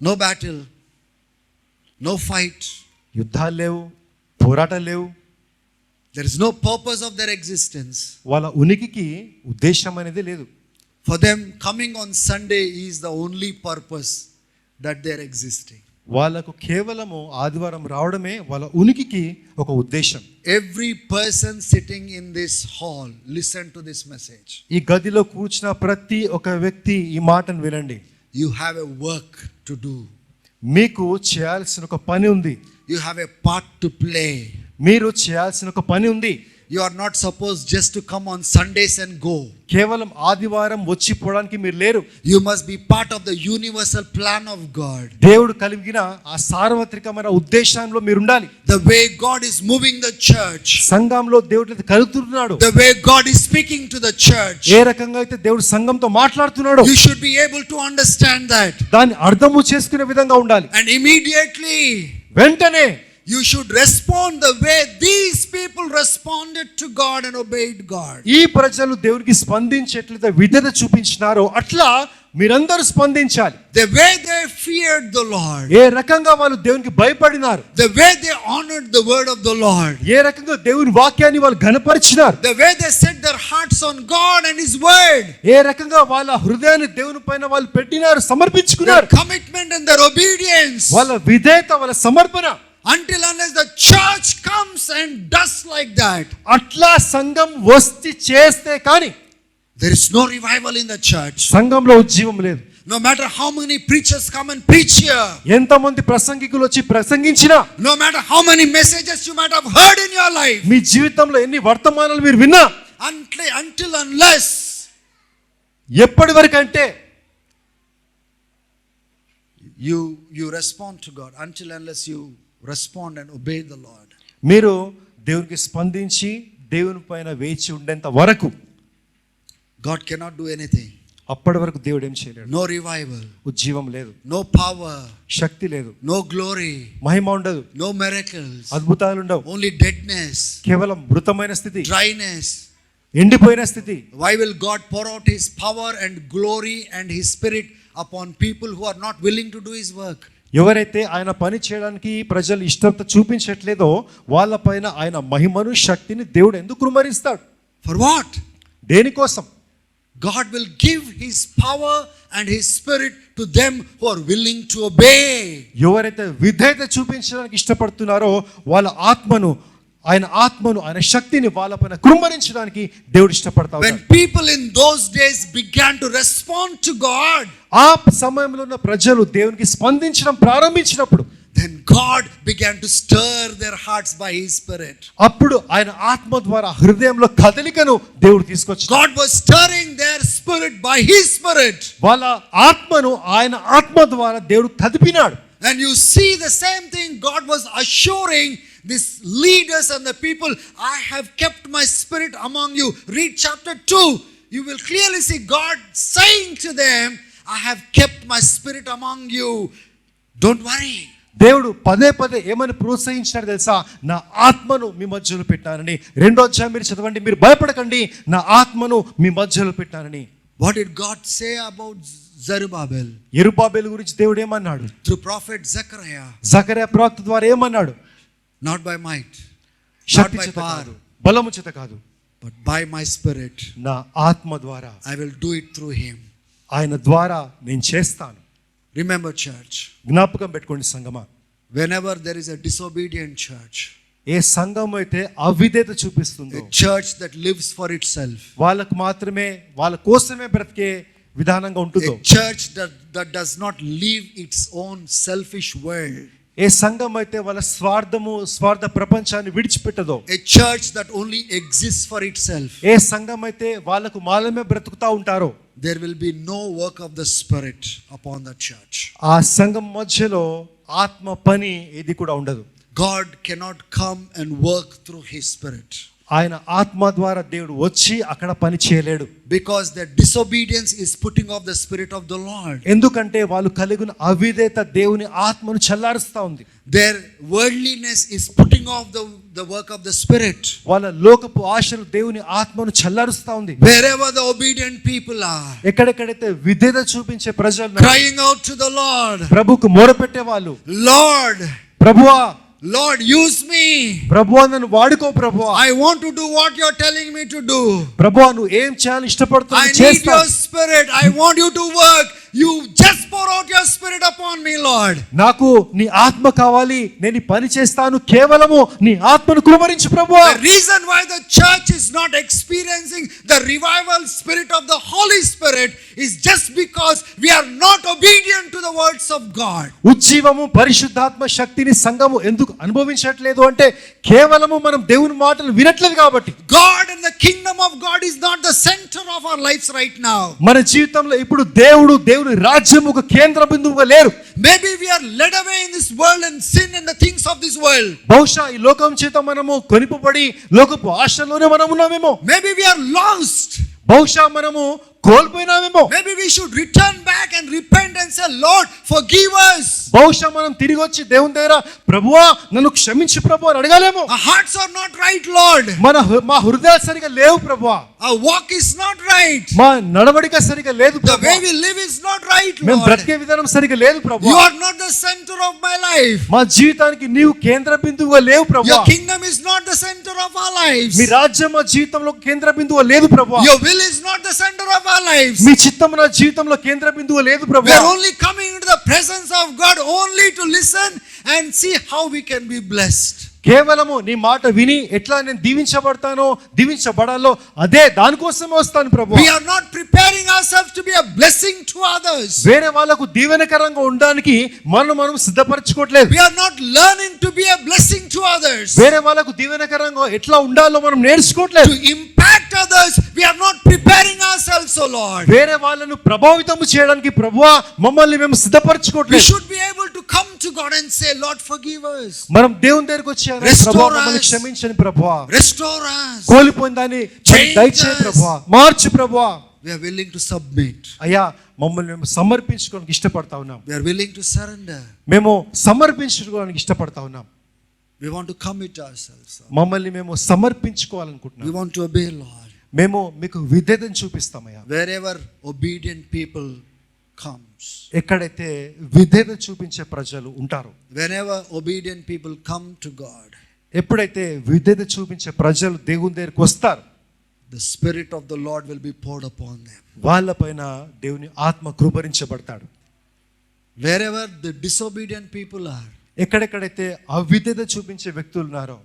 No battle, no fight. యుద్ధాలు లేవు, పోరాటాలు లేవు. There is no purpose of their existence. వాళ్ళ ఉనికికి ఉద్దేశం అనేది లేదు. For them, coming on Sunday is the only purpose that they are existing. వాళ్ళకు కేవలము ఆదివారం రావడమే వాళ్ళ ఉనికికి ఒక ఉద్దేశం. Every person sitting in this hall, listen to this message. ఈ గదిలో కూర్చున్న ప్రతి ఒక్క వ్యక్తి ఈ మాటను వినండి. You have a work to do. మీకు చేయాల్సిన ఒక పని ఉంది. You have a part to play. మీరు చేయాల్సిన ఒక పని ఉంది. You are not supposed just to come on Sundays and go. కేవలం ఆదివారం వచ్చి పోవడానికి మీరు లేరు. You must be part of the universal plan of God. దేవుడు కలిగిన ఆ సార్వత్రికమైన ఉద్దేశంలో మీరు ఉండాలి. The way God is moving the church. సంఘంలో దేవుడు కలుగుతున్నాడు. The way God is speaking to the church. ఏ రకంగా అయితే దేవుడు సంఘంతో మాట్లాడుతున్నాడో You should be able to understand that. దాన్ని అర్థము చేసుకునే విధంగా ఉండాలి. And immediately వెంటనే you should respond the way these people responded to God and obeyed God. ఈ ప్రజలు దేవునికి స్పందించేట్లయితే విధేయత చూపించినారో అట్లా మీరందరూ స్పందించాలి. The way they feared the Lord. ఏ రకంగా వాళ్ళు దేవునికి భయపడినారు. The way they honored the word of the Lord. ఏ రకంగా దేవుని వాక్యాన్ని వాళ్ళు ఘనపరిచినారు. The way they set their hearts on God and His word. ఏ రకంగా వాళ్ళ హృదయాన్ని దేవుని పైన వాళ్ళు పెట్టినారు, సమర్పించుకున్నారు. Their commitment and their obedience. వాళ్ళ విధేయత, వాళ్ళ సమర్పణ. Until unless the church comes and does like that, అట్లా సంఘం వస్తే చేస్తే కానీ there is no revival in the church. సంఘంలో ఉజ్జీవం లేదు. No matter how many preachers come and preach here, ఎంతమంది ప్రసంగికులు వచ్చి ప్రసంగించినా, no matter how many messages you might have heard in your life, మీ జీవితంలో ఎన్ని వర్తమానాలు మీరు విన్నా, until unless ఎప్పటి వరకు అంటే you respond to God, until unless you respond and obey the Lord, మీరు దేవునికి స్పందించి దేవుని పైన వేచి ఉండేంత వరకు God cannot do anything. అప్పటి వరకు దేవుడు ఏం చేయలేడు. No revival, ఉజ్జీవం లేదు, no power, శక్తి లేదు, no glory, మహిమ ఉండదు, no miracles, అద్భుతాలు ఉండవు. only deadness, కేవలం మృతమైన స్థితి, dryness. ఎండిపోయిన స్థితి. Why will God pour out His power and glory and His Spirit upon people who are not willing to do His work? ఎవరైతే ఆయన పని చేయడానికి ప్రజలు ఇష్టత చూపించట్లేదో వాళ్ళపైన ఆయన మహిమను, శక్తిని దేవుడు ఎందుకు కుమ్మరిస్తాడు? For what? దేనికోసం? God will give His power and His Spirit to them who are willing to obey. ఎవరైతే విధేయత చూపించడానికి ఇష్టపడుతున్నారో వాళ్ళ ఆత్మను, ఆయన శక్తిని వాళ్ళపైన కుమ్మరించడానికి దేవుడు ఇష్టపడతాడు. When people in those days began to respond to God, ఆ సమయంలో ఉన్న ప్రజలు దేవునికి స్పందించడం ప్రారంభించినప్పుడు then God began to stir their hearts by His Spirit. అప్పుడు ఆయన ఆత్మ ద్వారా హృదయంలో కదలికను దేవుడు తీసుకొచ్చాడు. God was stirring their spirit by His Spirit. వాళ్ళ ఆత్మను ఆయన ఆత్మ ద్వారా దేవుడు కదిపినాడు. And you see the same thing God was assuring these leaders and the people, I have kept my spirit among you. Read chapter 2. You will clearly see God saying to them, I have kept my spirit among you. Don't worry. దేవుడు పదే పదే ఏమని ప్రోత్సహించినాడు తెలుసా? నా ఆత్మను మీ మధ్యలో పెట్టానని. 2వ అధ్యాయం మీరు చదవండి. మీరు భయపడకండి, నా ఆత్మను మీ మధ్యలో పెట్టానని. What did God say about Zerubbabel? యెరుబాబెలు గురించి దేవుడు ఏమన్నాడు? Through prophet Zechariah. జకర్యా ప్రవక్త ద్వారా ఏమన్నాడు? Not by might, not Shakti by చేత power, కాదు, బలము చేత కాదు, but by my spirit. నా ఆత్మ ద్వారా, I will do it through Him. ఆయన ద్వారా నేను చేస్తాను. Remember, church, జ్ఞాపకం పెట్టుకోండి సంగమా, whenever there is a disobedient church, ఏ సంఘం అయితే అవిధేయత చూపిస్తుందో, a church that lives for itself, వాళ్ళకు మాత్రమే, వాళ్ళ కోసమే బ్రతికే విధానంగా ఉంటుందో, a church that does not live its own selfish world, ఏ సంఘం అయితే వాళ్ళ స్వార్థ ప్రపంచాన్ని విడిచిపెట్టదో, a church that only exists for itself, ఏ సంఘం అయితే వాళ్ళకు మాలమే బ్రతుకుతా ఉంటారో, there will be no work of the Spirit upon that church. ఆ సంఘం మధ్యలో ఆత్మ పని ఏది కూడా ఉండదు. God cannot come and work through His Spirit. ఆయన ఆత్మ ద్వారా దేవుడు వచ్చి అక్కడ పని చేయలేడు. Because their disobedience is putting off the Spirit of the Lord. ఎందుకంటే వాళ్ళు కలిగిన అవిధేయత దేవుని ఆత్మను చల్లారుస్తా ఉంది. Their worldliness is putting off the work of the Spirit. వాళ్ళ లోకపు ఆశలు దేవుని ఆత్మను చల్లారుస్తా ఉంది. Wherever the obedient people are, ఎక్కడెక్కడైతే విధేయత చూపించే ప్రజలు crying out to the Lord, ప్రభుకు మొరపెట్టే వాళ్ళు, Lord, ప్రభువా, Lord, use me. ప్రభువా నన్ను వాడుకో ప్రభువా, I want to do what you're telling me to do. ప్రభువా నువ్వు ఏం చేయాలని I ఇష్టపడుతున్నావు need చేస్తా. your Spirit. I want you to work. You just pour out your Spirit upon me, Lord. నాకు నీ ఆత్మ కావాలి, నేను ఈ పని చేస్తాను, కేవలము నీ ఆత్మను కుమ్మరించు ప్రభువా. The reason why the church is not experiencing the revival spirit of the Holy Spirit is just because we are not obedient to the words of God. ఉజ్జీవము పరిశుద్ధాత్మ శక్తిని సంఘము ఎందుకు అనుభవించట్లేదు అంటే కేవలము మనం దేవుని మాటలు వినట్లేదు కాబట్టి. God and the kingdom of God is not the center of our lives right now. మన జీవితంలో ఇప్పుడు దేవుని రాజ్యం ఒక కేంద్ర బిందువుగా లేరు. Maybe we are led away in this world and sin and the things of this world. బహుశా ఈ లోకం చేత మనము కొనిపబడి లోకపు ఆశల్లోనే మనం ఉన్నామేమో. Maybe we are lost. బహుశా మనము కోల్పోయినామేమో. Maybe we should return back and repent and say, Lord, forgive us. బహుశా మనం తిరిగి వచ్చి దేవుని దగ్గర ప్రభువా నన్ను క్షమించు ప్రభు అని అడగాలేమో. Our hearts are not right, Lord. మా హృదయాలు సరిగా లేవు ప్రభువా. Our walk is not right. మా నడవడిక సరిగా లేదు The ప్రభువా. way we live is not right, మేము Lord. బ్రతికే విధానం సరిగా లేదు You ప్రభువా. are not the center of my life. మా జీవితానికి నీవు కేంద్ర బిందువుగా లేవు ప్రభువా. Your kingdom is not the center of our lives. మీ రాజ్యం మా జీవితంలో కేంద్ర బిందువు లేదు ప్రభువా. Your will is not the center of our lives. మీ చిత్తం నా జీవితంలో కేంద్ర బిందువు లేదు We ప్రభువా. are only coming into the presence of God only to listen and see how we can be blessed. కేవలము నీ మాట విని ఎట్లా నేను దీవించబడాలో అదే దానికోసమే వస్తాను ప్రభువా. We are not preparing ourselves to be a blessing to others. వేరే వాళ్ళకు దీవెనకరంగా ఉండడానికి మనం సిద్ధపరచుకోవట్లేదు. We are not learning to be a blessing to others. వేరే వాళ్ళకు దీవెనకరంగా ఎట్లా ఉండాలో మనం నేర్చుకోవట్లేదు. To impact others, we are not preparing ourselves, O Lord. వేరే వాళ్ళను ప్రభావితం చేయడానికి ప్రభువా మమ్మల్ని మేము We సిద్ధపరచుకోవట్లేదు. should be able to come to God and say, Lord, forgive us. మనం దేవుని దగ్గరికి వచ్చి Restore ప్రభువా మమ్మల్ని us. క్షమించండి ప్రభువా. Restore us. కోల్పోయిన దాన్ని Change దయచేయి us. ప్రభువా. మార్చు ప్రభువా. We are willing to submit. అయ్యా మమ్మల్ని మేము సమర్పించుకోవడానికి ఇష్టపడతా ఉన్నాం. We are willing to surrender. మేము సమర్పించుకోవడానికి ఇష్టపడతా ఉన్నాం. We want to commit ourselves. మమ్మల్ని మేము సమర్పించుకోవాలనుకుంటున్నాం. We want to obey, Lord. మేము మీకు విధేయతను చూపిస్తామయ్యా. Wherever obedient people comes. ఎక్కడైతే విధేయత చూపించే ప్రజలు ఉంటారో, Whenever obedient people come to God, ఎప్పుడైతే విధేయత చూపించే ప్రజలు దేవుని దగ్గరికి వస్తారు, the Spirit of the Lord will be poured upon them. వాళ్ళపైన దేవుని ఆత్మ కృపరించబడతాడు. Wherever the disobedient people are, ఎక్కడెక్కడైతే అవిధేయత చూపించే వ్యక్తులు ఉన్నారో,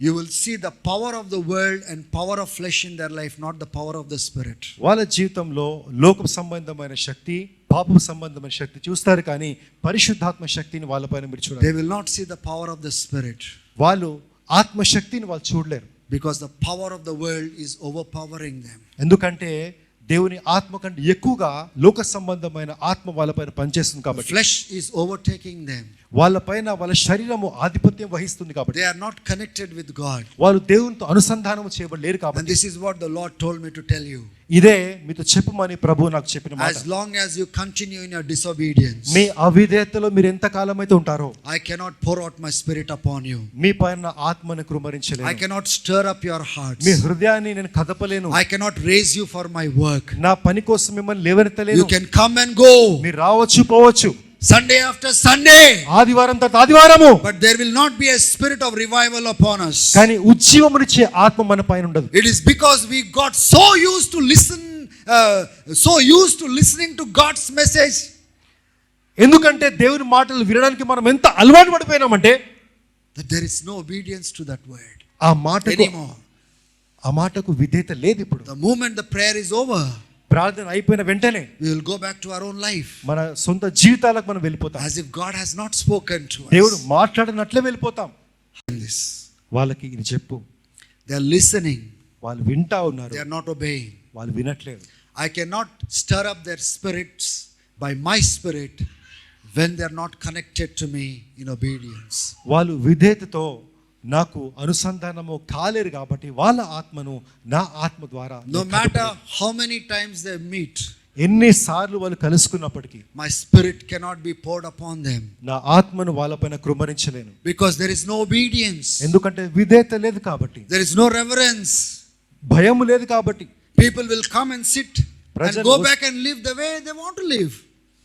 you will see the power of the world and power of flesh in their life, not the power of the Spirit. వాళ్ళ జీవితంలో లోక సంబంధమైన శక్తి, పాప సంబంధమైన శక్తి చూస్తారు, కానీ పరిశుద్ధాత్మ శక్తిని వాళ్ళపైన మీరు చూడాలి. They will not see the power of the Spirit. వాళ్ళు ఆత్మశక్తిని వాళ్ళు చూడలేరు. Because the power of the world is overpowering them. ఎందుకంటే దేవుని ఆత్మ కంటే ఎక్కువగా లోక సంబంధమైన ఆత్మ వాళ్ళపైన పనిచేస్తుంది కాబట్టి. Flesh is overtaking them. వాళ్ళపైన వాళ్ళ శరీరము ఆధిపత్యం వహిస్తుంది కాబట్టి. They are not connected with God. వాళ్ళు దేవునితో అనుసంధానం చేయబడలేరు And కాబట్టి. this is what the Lord told me to tell you. ఇదే మీతో చెప్పమని ప్రభువు నాకు చెప్పిన మాట. As long as you continue in your disobedience, మీ అవిధేయతలో మీరు ఎంత కాలం అయితే ఉంటారో, I cannot pour out my Spirit upon you. మీ పైన ఆత్మను కృమరించలేను. I cannot stir up your hearts. మీ హృదయాన్ని నేను కదపలేను. I cannot raise you for my work. నా పని కోసం మిమ్మల్ని లేవనెత్తలేను. You can come and go, మీరు రావచ్చు పోవచ్చు, Sunday after Sunday, ఆదివారం తర్వాత ఆదివారము, but there will not be a spirit of revival upon us. కానీ ఉజ్జీవమునిచ్చే ఆత్మ మన పైన ఉండదు. It is because we got so used to listening to God's message. ఎందుకంటే దేవుని మాటలు వినడానికి మనం ఎంత అలవాటు పడిపోయినామంటే, That there is no obedience to that word ఆ మాటకు anymore. విధేయత లేదు. ఇప్పుడు The moment the prayer is over, ప్రార్థన అయిపోయిన వెంటనే we will go back to our own life మన సొంత జీవితాలకు మనం వెళ్ళిపోతాం. as if God has not spoken to దేవుడు us. మాట్లాడినట్లే వెళ్ళిపోతాం. This. వాళ్ళకి ఇది చెప్పు. They are listening, వాళ్ళు వింటా ఉన్నారు, they are not obeying. వాళ్ళు వినట్లేదు. I cannot stir up their spirits by my spirit when they are not connected to me in obedience. వాళ్ళు విధేయతతో నాకు అనుసంధానము కాలేరు కాబట్టి వాళ్ళ ఆత్మను నా ఆత్మ ద్వారా No matter how many times they meet, ఎన్నిసార్లు వాళ్ళు కలుసుకున్నప్పటికీ my spirit cannot be poured upon them. నా ఆత్మను వాళ్ళపైన కృమరించలేను. Because there is no obedience. ఎందుకంటే విధేయత లేదు కాబట్టి, There is no reverence. భయం లేదు కాబట్టి. People will come and sit and Prajalu go back and live the way they want to live.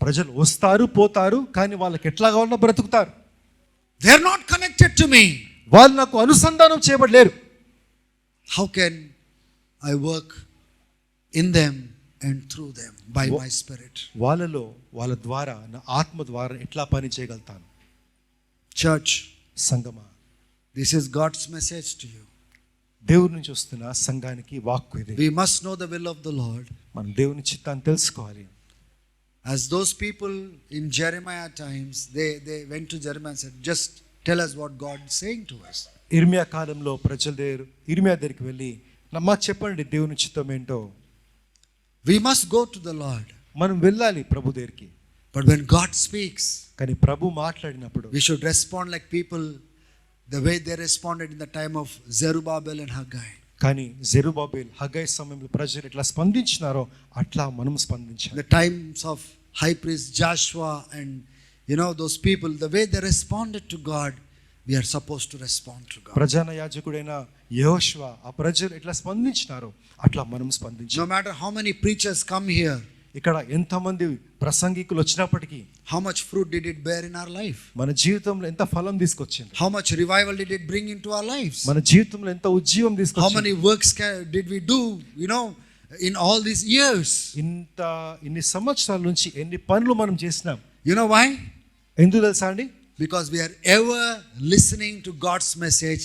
ప్రజలు వస్తారు పోతారు, కానీ వాళ్ళకి ఎట్లా కావాలో బ్రతుకుతారు. They are not connected to me. వాళ్ళు నాకు అనుసంధానం చేయబడలేరు. How can I work in them and through them by my spirit? వాళ్ళ ద్వారా నా ఆత్మ ద్వారా ఎట్లా పని చేయగలుగుతాను? Church, సంగమా, this is God's message to you. దేవుడి నుంచి వస్తున్న సంఘానికి వాక్కు ఇది. We must know the will of the Lord. మనం దేవుని చిత్తాన్ని తెలుసుకోవాలి. As those people in Jeremiah times, they went to Jeremiah and said, just tell us what God is saying to us. ఇర్మియా కాలంలో ఇర్మియా దగ్గరికి వెళ్ళి మాకు చెప్పండి దేవుని చిత్తం ఏంటో. We must go to the Lord. మనం వెళ్ళాలి ప్రభు దగ్గరికి. But when God speaks, కానీ ప్రభు మాట్లాడినప్పుడు we should respond like people, the way they responded in the time of Zerubbabel and Haggai. కానీ జెరుబాబెల్ హగ్గై సమయంలో ప్రజలు ఎట్లా స్పందించినారో అట్లా మనం స్పందించాలి. The times of high priest Joshua and those people, the way they responded to God, we are supposed to respond to God. ప్రధాన యాజకుడైన యెహోషువ ఆ ప్రజలు ఎట్లా స్పందించినారో అట్లా మనం స్పందించాలి. No matter how many preachers come here, ఇక్కడ ఎంతమంది ప్రసంగికులు వచ్చినప్పటికీ how much fruit did it bear in our life? మన జీవితంలో ఎంత ఫలం తీసుకొచ్చింది? How much revival did it bring into our lives? మన జీవితంలో ఎంత ఉజ్జీవం How తీసుకొచ్చింది? many works did we do, in all these years? ఇన్ని సంవత్సరాల నుంచి ఎన్ని పనులు మనం చేసినాం? You know why? ఎందుకు తెలుసా అండి? Because we are ever listening to God's message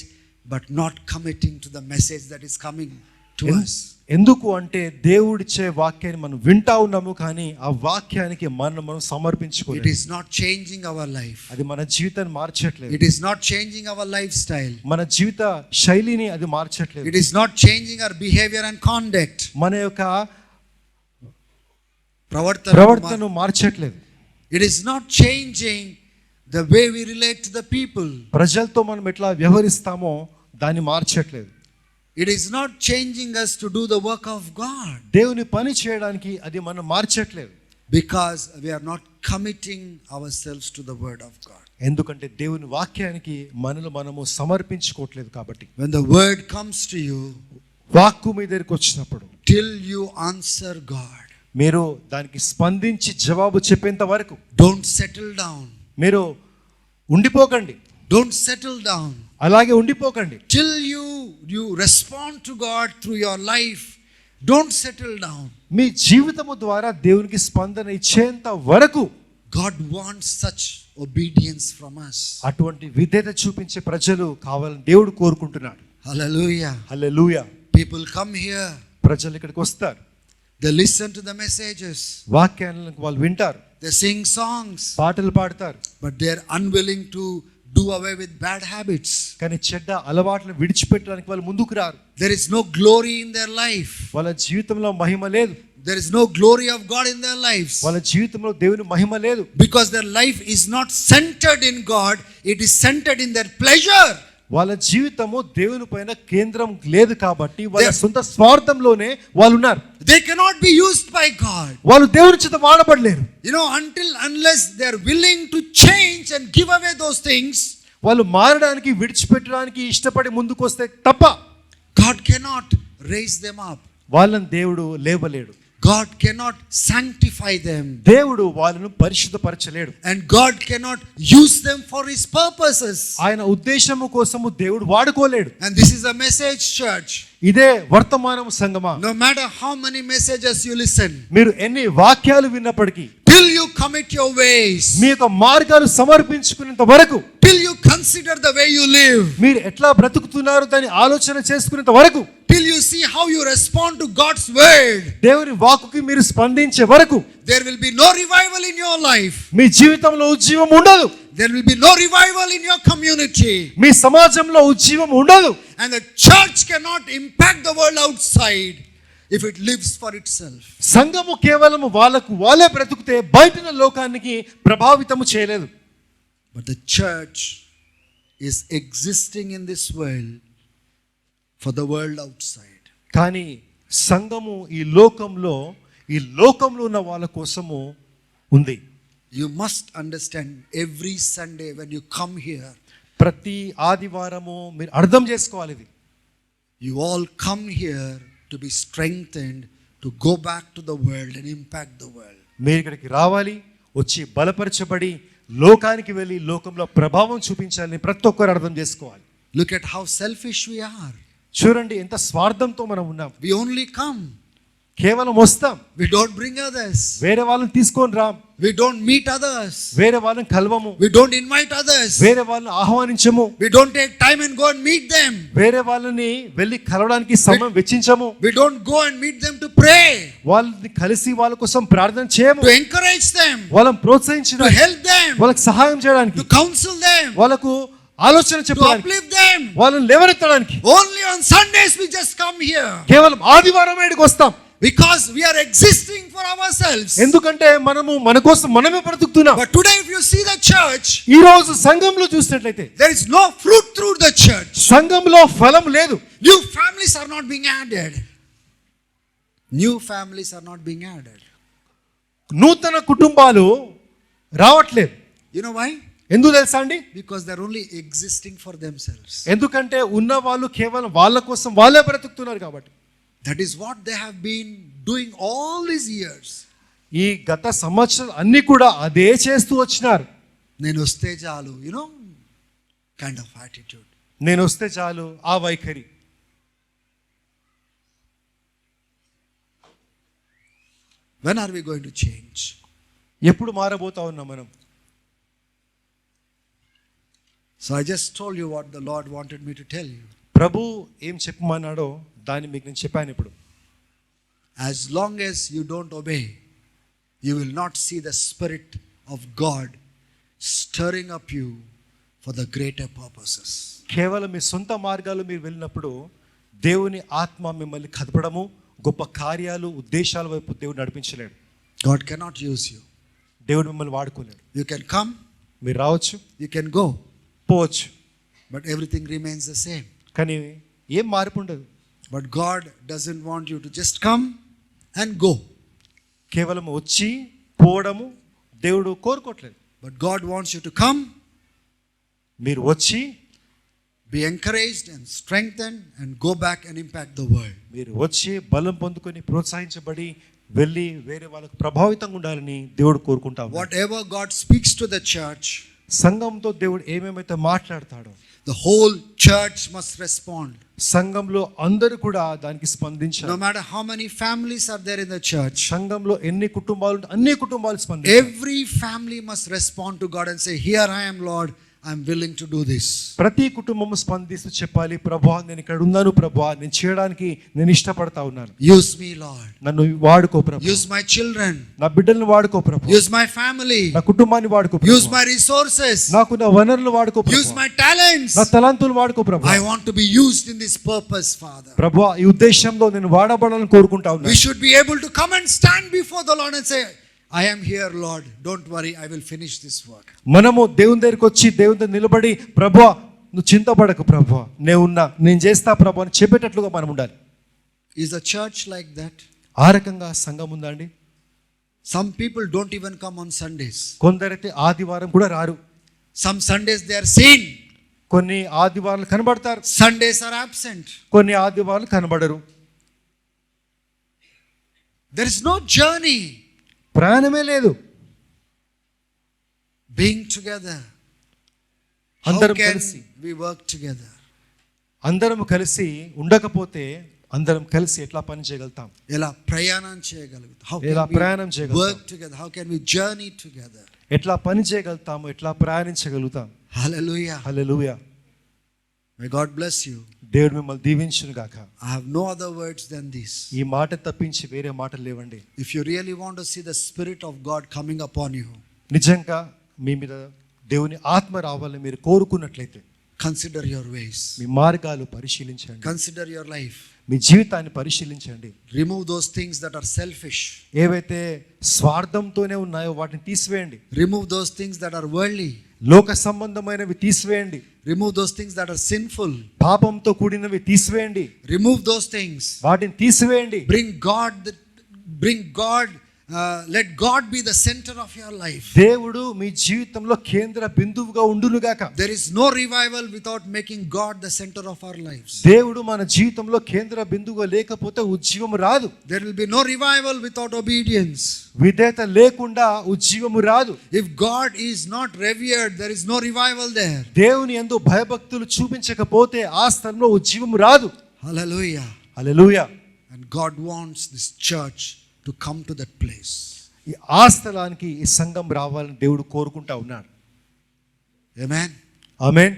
but not committing to the message that is coming to us. ఎందుకు అంటే దేవుడిచ్చే వాక్యాన్ని మనం వింటా ఉన్నాము, కానీ ఆ వాక్యానికి మనం సమర్పించుకోలేదు. It is not changing our life. అది మన జీవితాన్ని మార్చట్లేదు. It is not changing our lifestyle. మన జీవిత శైలిని అది మార్చట్లేదు. It is not changing our behavior and conduct. మన యొక్క ప్రవర్తన ప్రవర్తనను మార్చట్లేదు. It is not changing the way we relate to the people. ప్రజలతో మనం ఎట్లా వ్యవహరిస్తామో దాన్ని మార్చట్లేదు. It is not changing us to do the work of God. దేవుని పని చేయడానికి అది మనం మార్చట్లేదు. Because we are not committing ourselves to the word of God. ఎందుకంటే దేవుని వాక్యానికి మనము సమర్పించుకోవట్లేదు కాబట్టి. When the word comes to you, వాక్కు మీ దగ్గరికి వచ్చినప్పుడు, till you answer God, మీరు దానికి స్పందించి జవాబు చెప్పేంత వరకు don't settle down. మీరు ఉండిపోకండి. Don't settle down. అలాగే ఉండిపోకండి. Till you respond to God through your life, don't settle down. మీ జీవితము ద్వారా దేవునికి స్పందన ఇచ్చేంత వరకు God wants such obedience from us. అటువంటి విధేయత చూపించే ప్రజలు కావాలని దేవుడు కోరుకుంటున్నాడు. Hallelujah. Hallelujah. People come here, ప్రజలు ఇక్కడికి వస్తారు, they listen to the messages, వాక్యాలను వాళ్ళు వింటారు, they sing songs, పాటలు పాడతారు, but they are unwilling to do away with bad habits. కానీ చెడ్డ అలవాట్లను విడిచిపెట్టడానికి వాళ్ళు ముందుకు రారు. There is no glory in their life. వాళ్ళ జీవితంలో మహిమ లేదు. There is no glory of God in their lives. వాళ్ళ జీవితంలో దేవుని మహిమ లేదు. Because their life is not centered in God, it is centered in their pleasure. వాళ్ళ జీవితము దేవుని పైన కేంద్రం లేదు కాబట్టి వాళ్ళ సొంత స్వార్థంలోనే వాళ్ళు ఉన్నారు. They cannot be used by God. వాళ్ళు దేవుని చేత వాడబడలేరు. Unless they are willing to change and give away those things, వాళ్ళు మారడానికి విడిచిపెట్టడానికి ఇష్టపడి ముందుకు వస్తే తప్ప God cannot raise them up. వాళ్ళని దేవుడు లేవలేడు. God cannot sanctify them. దేవుడు వాళ్ళను పరిశుద్ధపరచలేడు. And God cannot use them for his purposes. ఆయన ఉద్దేశము కోసము దేవుడు వాడుకోలేడు. And this is a message, church. ఇదే వర్తమానము సంగమా. No matter how many messages you listen, మీరు ఎన్ని వాక్యాలు విన్నప్పటికీ, till you commit your ways, మీ యొక్క మార్గాలు సమర్పించుకునేంత వరకు, till you consider the way you live, మీరు ఎట్లా బ్రతుకుతున్నారు దాన్ని ఆలోచన చేసుకునేంత వరకు, till you see how you respond to God's word, దేవుని వాక్కుకి మీరు స్పందించే వరకు there will be no revival in your life. మీ జీవితంలో ఉజ్జీవం ఉండదు. There will be no revival in your community. మీ సమాజంలో ఉజ్జీవం ఉండదు. And the church cannot impact the world outside if it lives for itself. సంఘము కేవలం వాళ్ళే బ్రతుకుతే బయటన లోకానికి ప్రభావితము చేయలేదు. But the church is existing in this world for the world outside. కానీ సంఘము ఈ లోకంలో ఉన్న వాళ్ళ కోసము ఉంది. You must understand, every Sunday when you come here, ప్రతి ఆదివారము మీరు అర్థం చేసుకోవాలి ఇది. you all come here to be strengthened to go back to the world and impact the world. మీరు ఇక్కడికి రావాలి, వచ్చి బలపరచబడి లోకానికి వెళ్ళి లోకంలో ప్రభావం చూపించాలని ప్రతి ఒక్కరు అర్థం చేసుకోవాలి. Look at how selfish we are. చూడండి ఎంత స్వార్థంతో మనం ఉన్నాం. We only come, కేవలం వస్తాం, we don't bring others, వేరే వాళ్ళని తీసుకొని రాం, we don't meet others, వేరే వాళ్ళని కలవము, we don't invite others, వేరే వాళ్ళని ఆహ్వానించము, we don't take time and go and meet them, వేరే వాళ్ళని వెళ్ళి కలవడానికి సమయం వెచ్చించము, we don't go and meet them to pray, వాళ్ళని కలిసి వాళ్ళ కోసం ప్రార్థన చేయము, to encourage them, వాళ్ళని to ప్రోత్సహించడానికి, help them, వాళ్ళకి సహాయం చేయడానికి, to counsel them. వాళ్ళకు ఆలోచన to చెప్పడానికి, uplift them. వాళ్ళని లేవనెత్తడానికి. Only on Sundays we just come here కేవలం ఆదివారం ఇక్కడికి వస్తాం. because we are existing for ourselves. ఎందుకంటే మనము మన కోసం మనమే బ్రతుకుతున్నాం. But today if you see the church, ఈ రోజు సంఘంలో చూసినట్లయితే there is no fruit through the church. సంఘంలో ఫలం లేదు. New families are not being added. New families are not being added. నూతన కుటుంబాలు రావట్లేదు. You know why? ఎందుకు తెలుసా అండి? Because they're only existing for themselves. ఎందుకంటే ఉన్న వాళ్ళు కేవలం వాళ్ళ కోసం వాళ్ళే బ్రతుకుతున్నారు కాబట్టి. That is what they have been doing all these years. ఈ గత సంవత్సరాలు అన్ని కూడా అదే చేస్తూ వచ్చినారు. నేను వస్తే చాలు, kind of attitude. నేను వస్తే చాలు ఆ వైఖరి. When are we going to change? ఎప్పుడు మారబోతా ఉన్నాం మనం? So I just told you what the Lord wanted me to tell you. ప్రభు ఏం చెప్పమన్నాడో దాన్ని మీకు నేను చెప్పాను ఇప్పుడు. As long as you don't obey, you will not see the Spirit of God stirring up you for the greater purposes. కేవలం మీ సొంత మార్గాలు మీరు వెళ్ళినప్పుడు దేవుని ఆత్మ మిమ్మల్ని కదపడము, గొప్ప కార్యాలు, ఉద్దేశాల వైపు దేవుడు నడిపించలేడు. God cannot use you. దేవుడు మిమ్మల్ని వాడుకోలేడు. You can come, మీరు రావచ్చు, you can go, పోవచ్చు, but everything remains the same. కానీ ఏం మార్పు ఉండదు. But God doesn't want you to just come and go. కేవలం వచ్చి పోవడము దేవుడు కోరుకోవట్లేదు. But God wants you to come, మీరు వచ్చి be encouraged and strengthened and go back and impact the world. మీరు వచ్చి బలం పొందుకొని ప్రోత్సహించబడి వెళ్ళి వేరే వాళ్ళకు ప్రభావితంగా ఉండాలని దేవుడు కోరుకుంటా ఉన్నాడు. Whatever God speaks to the church, సంఘంతో దేవుడు ఏమేమైతే మాట్లాడతాడో the whole church must respond. సంఘంలో అందరూ కూడా దానికి స్పందించాలి. No matter how many families are there in the church, సంఘంలో ఎన్ని కుటుంబాలు ఉంటే అన్ని కుటుంబాలు స్పందించాలి. every family must respond to God and say, here I am, Lord, I am willing to do this. ప్రతి కుటుంబం స్పందిస్తూ చెప్పాలి, ప్రభువా నేను ఇక్కడ ఉన్నాను, ప్రభువా నేను చేయడానికి నేను ఇష్టపడతా ఉన్నాను. Use me, Lord. నన్ను వాడుకో ప్రభువా. Use my children. నా బిడ్డలను వాడుకో ప్రభువా. Use my family. నా కుటుంబాన్ని వాడుకో ప్రభువా. Use my resources. నాకు నా వనరులు వాడుకో ప్రభువా. Use my talents. నా తలాంతులు వాడుకో ప్రభువా. I want to be used in this purpose, Father. ప్రభువా ఈ ఉద్దేశంలో నేను వాడబడాలని కోరుకుంటా ఉన్నాను. We should be able to come and stand before the Lord and say, I am here, Lord. Don't worry, I will finish this work. మనము దేవుని దగ్గరికి వచ్చి దేవుని దగ్గర నిలబడి, ప్రభువా నువ్వు చింతపడకు ప్రభువా, నేను చేస్తా ప్రభువా అని చెప్పేటట్లుగా మనం ఉండాలి. Is the church like that? ఆ రకంగా సంఘం ఉందా అండి? Some people don't even come on Sundays. కొందరైతే ఆదివారం కూడా రారు. Some Sundays they are seen. కొన్ని ఆదివారాలు కనబడతారు, Sundays are absent. కొన్ని ఆదివారాలు కనబడరు. There is no journey. ప్రయాణమే లేదు. Being together. How అందరం can కలిసి we work together? అందరం కలిసి ఉండకపోతే అందరం కలిసి ఎట్లా పని చేయగలుగుతాం? ఎలా ప్రయాణం చేయగలుగుతాం? How ఎలా can ప్రయాణం we చేయగలుగుతాం? work together? How can we journey together? ఎట్లా పని చేయగలుగుతాము? ఎట్లా ప్రయాణించగలుగుతాం? Hallelujah. Hallelujah. May God bless you. దేవుడు మిమ్మల్ని దీవించును గాక. I have no other words than this. ఈ మాట తప్పించి వేరే మాటలు లేవండి. If you really want to see the Spirit of God coming upon you, నిజంగా మీ మీద దేవుని ఆత్మ రావాలని మీరు కోరుకున్నట్లయితే consider your ways. మీ మార్గాలు పరిశీలించండి. Consider your life. మీ జీవితాన్ని పరిశీలించండి. Remove those things that are selfish. ఏవైతే స్వార్థంతోనే ఉన్నాయో వాటిని తీసివేయండి. Remove those things that are worldly. లోక సంబంధమైనవి తీసివేయండి. Remove those things that are sinful. పాపంతో కూడినవి తీసివేయండి. Remove those things. వాటిని తీసివేయండి. Let God be the center of your life. దేవుడు మీ జీవితంలో కేంద్ర బిందువుగా ఉండును గాక. There is no revival without making God the center of our lives. దేవుడు మన జీవితంలో కేంద్ర బిందువుగా లేకపోతే ఉజ్జీవం రాదు. There will be no revival without obedience. విధేయత లేకుండా ఉజ్జీవము రాదు. If God is not revered, there is no revival there. దేవుని యందు భయభక్తులు చూపించకపోతే ఆ స్థలంలో ఉజ్జీవము రాదు. Hallelujah. Hallelujah. And God wants this church to come to that place. ఈ ఆ స్థలానికి ఈ సంఘం రావాలని దేవుడు కోరుకుంటా ఉన్నాడు. Amen. Amen.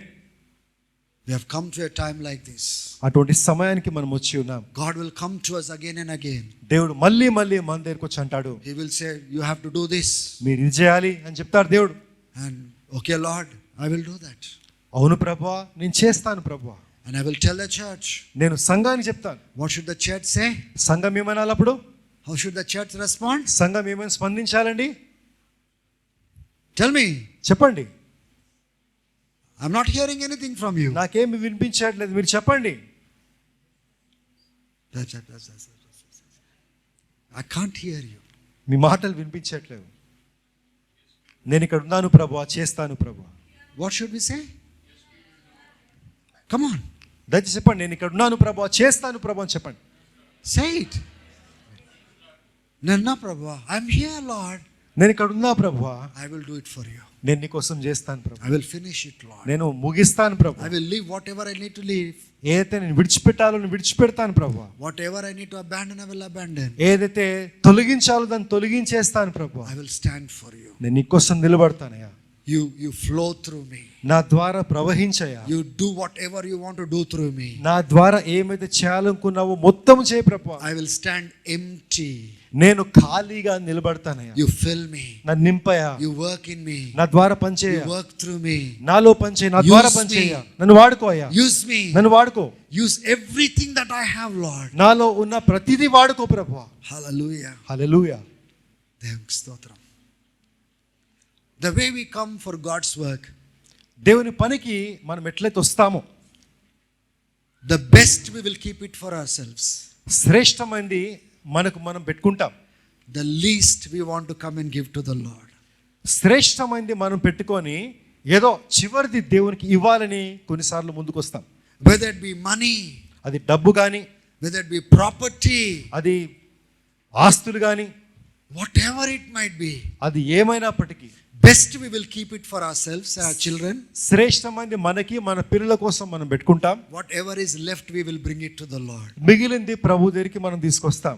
We have come to a time like this. అటువంటి సమయానికి మనం వచ్చి ఉన్నాం. God will come to us again and again. దేవుడు మళ్ళీ మన దగ్గరికి వచ్చి అంటాడు, He will say, you have to do this. మీరు ఇది చేయాలి అని చెప్తాడు దేవుడు. And okay, Lord, I will do that. అవును ప్రభువా, నేను చేస్తాను ప్రభువా. And I will tell the church. నేను సంఘానికి చెప్తాను. What should the church say? సంఘం ఏమనాలి అప్పుడు? How should the church respond? సంఘం ఏమైనా స్పందించాలండి? Tell me. చెప్పండి. I'm not hearing anything from you. నాకేమి వినిపించట్లేదు, మీరు చెప్పండి. I can't hear you. మీ మాటలు వినిపించట్లేదు. నేను ఇక్కడ ఉన్నాను ప్రభువా, చేస్తాను ప్రభువా. What should we say? Come on. దయచేసి చెప్పండి, నేను ఇక్కడ ఉన్నాను ప్రభువా, చేస్తాను ప్రభువా అని చెప్పండి. Say it. Nanna Prabhu, I'm here, Lord. నేను ఇక్కడ ఉన్నా ప్రభువా, I will do it for you. నేను నీ కోసం చేస్తాను ప్రభు. I will finish it, Lord. నేను ముగిస్తాను ప్రభు. I will leave whatever I need to leave. ఏదైతే నేను విడిచిపెట్టాలో నేను విడిచిపెడతాను ప్రభు. Whatever I need to abandon, I will abandon. ఏదైతే తొలగించాలో దాన్ని తొలగించేస్తాను ప్రభు. I will stand for you. నేను నీ కోసం నిలబడతానయ్యా. You flow through me. నా ద్వారా ప్రవహించయ్యా. You do whatever you want to do through me. నా ద్వారా ఏమైతే చేయాలనుకున్నావో మొత్తం చేయి ప్రభు. I will stand empty. నేను ఖాళీగా నిలబడతానయ్యా. You fill me. నన్ను నింపయ్యా. You work in me. నా ద్వారా పనిచేయ. You work through me. నాలో పనిచేయ, నా ద్వారా పనిచేయ. నన్ను వాడుకోయ్యా. Use me. నన్ను వాడుకో. Use everything that I have, Lord. నాలో ఉన్న ప్రతిదీ వాడుకో ప్రభు. Hallelujah. హల్లెలూయా. దేవునికి స్తోత్రం. The way we come for God's work, దేవుని పనికి మనం ఎట్లయితే వస్తామో, the best we will keep it for ourselves. శ్రేష్టమైనది మనకు మనం పెట్టుకుంటాం. The least we want to come and give to the Lord. శ్రేష్టమైనది మనం పెట్టుకొని ఏదో చివరిది దేవునికి ఇవ్వాలని కొన్నిసార్లు ముందుకు వస్తాం. Whether it be money, అది డబ్బు కానీ, whether it be property, అది ఆస్తులు కానీ, whatever it might be, అది ఏమైనప్పటికీ best we will keep it for ourselves, our children. శ్రేష్టమైనది మనకి మన పిల్లల కోసం మనం పెట్టుకుంటాం. Whatever is left we will bring it to the Lord. మిగిలింది ప్రభు దగ్గరికి మనం తీసుకొస్తాం.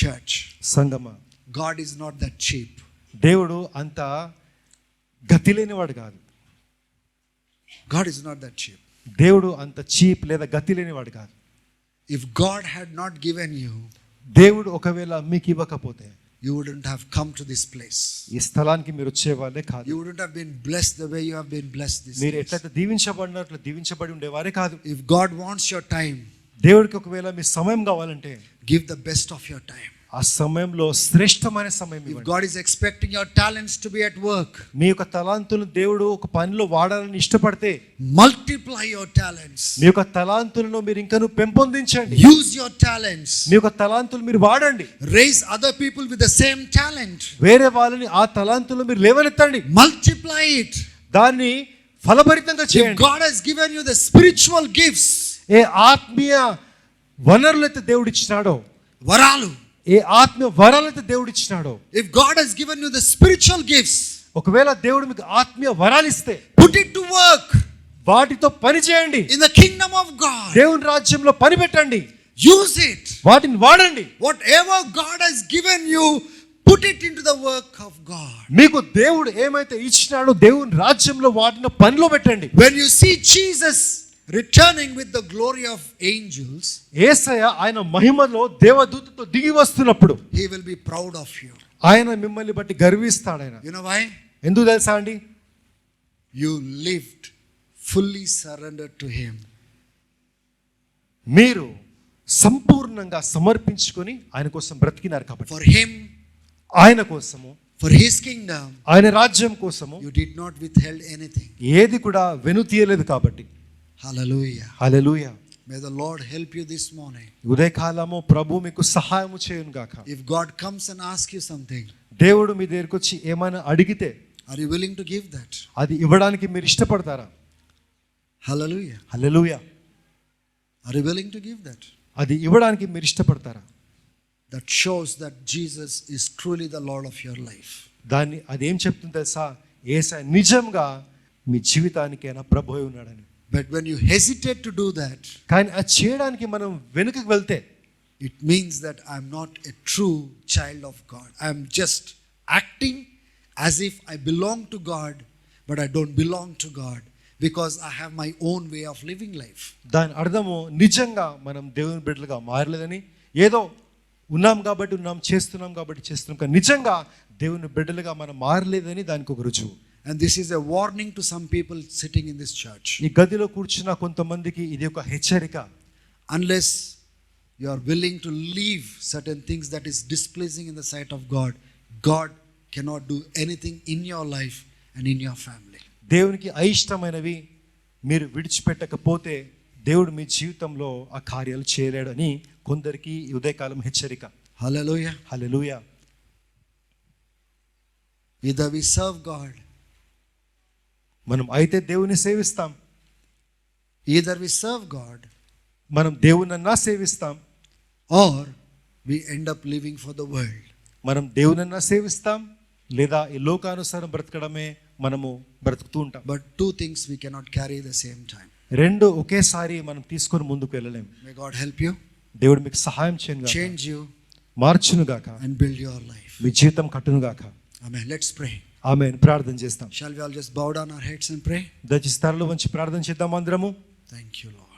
Church, సంగమా, God is not that cheap. దేవుడు అంత గతి లేనివాడు కాదు. God is not that cheap. దేవుడు అంత చీప్ లేదా గతి లేనివాడు కాదు. If God had not given you, దేవుడు ఒకవేళ మీకు ఇవ్వకపోతే you wouldn't have come to this place. ఈ స్థలానికి మీరు వచ్చేవాళ్ళే కాదు. You wouldn't have been blessed the way you have been blessed this మీరు days. ఎట్లయితే దీవించబడినట్లు దీవించబడి ఉండేవారే కాదు. If God wants your time, దేవుడికి ఒకవేళ మీ సమయం కావాలంటే give the best of your time. ఆ సమయంలో శ్రేష్టమైన సమయం If ఇవ్వండి. God is expecting your talents to be at work, మీ యొక్క తలాంతులను దేవుడు ఒక పనిలో వాడాలని ఇష్టపడితే multiply your talents. మీ యొక్క తలాంతులను మీరు ఇంకను పెంపొందించండి. Use your talents. మీ యొక్క తలాంతులు మీరు వాడండి. Raise other people with the same talent. వేరే వాళ్ళని ఆ తలాంతులు మీరు లేవనెత్తండి. Multiply it. దాన్ని ఫలభరితంగా If చేయండి. God has given you the spiritual gifts, ఏ ఆత్మీయ వనరులైతే దేవుడు ఇచ్చినాడో, varalu. ఏ ఆత్మీయ వరాలైతే దేవుడు ఇచ్చినాడో, If God has given you the spiritual gifts, ఒకవేళ దేవుడు మీకు ఆత్మీయ వరాలు ఇస్తే put it to work వాటితో పని చేయండి. in the kingdom of God. దేవుని రాజ్యంలో పని పెట్టండి. Use it. వాటిని వాడండి. Whatever God has given you, put it into the work of God. మీకు దేవుడు ఏమైతే ఇచ్చినాడో దేవుని రాజ్యంలో వాటిని పనిలో పెట్టండి. When you see Jesus returning with the glory of angels, యేసయ్య ఆయన మహిమలో దేవదూతతో దిగి వస్తున్నప్పుడు he will be proud of you. ఆయన మిమ్మల్ని బట్టి గర్విస్తాడు. ఆయన You know why? ఎందుకు తెలుసా అండి? You lived fully surrendered to him. మీరు సంపూర్ణంగా సమర్పించుకొని ఆయన కోసం బ్రతికినారు కాబట్టి. For him, ఆయన కోసము, for his kingdom, ఆయన రాజ్యం కోసము you did not withheld anything. ఏది కూడా వెనుతీయలేదు కాబట్టి. Hallelujah. Hallelujah. May the Lord help you this morning. ఉదయకాలము ప్రభు మీకు సహాయము చేయును గాక. If God comes and asks you something, దేవుడు మీ దగ్గరికి వచ్చి ఏమైనా అడిగితే are you willing to give that? అది ఇవ్వడానికి మీరు ఇష్టపడతారా? Hallelujah. Hallelujah. Are you willing to give that? అది ఇవ్వడానికి మీరు ఇష్టపడతారా? That shows that Jesus is truly the Lord of your life. దాన్ని అదేం చెప్తుంది తెలుసా? యేసయ్య నిజంగా మీ జీవితానికైనా ప్రభువై ఉన్నాడని. But when you hesitate to do that, కానీ అది చేయడానికి మనం వెనుకకు వెళ్తే it means that I'm not a true child of God. I'm just acting as if I belong to God, but I don't belong to God because I have my own way of living life. దాని అర్థము నిజంగా మనం దేవుని బిడ్డలుగా మారలేదని, ఏదో ఉన్నాం కాబట్టి ఉన్నాం, చేస్తున్నాం కాబట్టి చేస్తున్నాం, కానీ నిజంగా దేవుని బిడ్డలుగా మనం మారలేదని దానికి ఒక రుజువు. And this is a warning to some people sitting in this church. ఈ గదిలో కూర్చున్న కొంతమందికి ఇది ఒక హెచ్చరిక. Unless you are willing to leave certain things that is displeasing in the sight of God, God cannot do anything in your life and in your family. దేవునికి అయిష్టమైనవి మీరు విడిచిపెట్టకపోతే దేవుడు మీ జీవితంలో ఆ కార్యాలు చేయలేడని కొందరికి ఈ ఉదయకాలం హెచ్చరిక. Hallelujah. Hallelujah. Either we serve God, మనం అయితే దేవుని సేవిస్తాం, either we serve God, మనం దేవునన్నా సేవిస్తాం, or we end up living for the world. మనం దేవునన్నా సేవిస్తాం లేదా ఈ లోకానుసారం బ్రతకడమే మనము బ్రతుకుతూ ఉంటాం. But two things we cannot carry at the same time. రెండు ఒకేసారి మనం తీసుకొని ముందుకు వెళ్ళలేము. May God help you, దేవుడు మీకు సహాయం చేయను గాక, change you, మార్చును గాక, and build your life. మీ జీవితం కట్టును గాక. Amen. Let's pray. ఆమేన్. ప్రార్థన చేస్తాం. Shall we all just bow down our heads and pray? దయచేసి తలలు వంచి ప్రార్థన చేద్దాం అందరము. Thank you, Lord.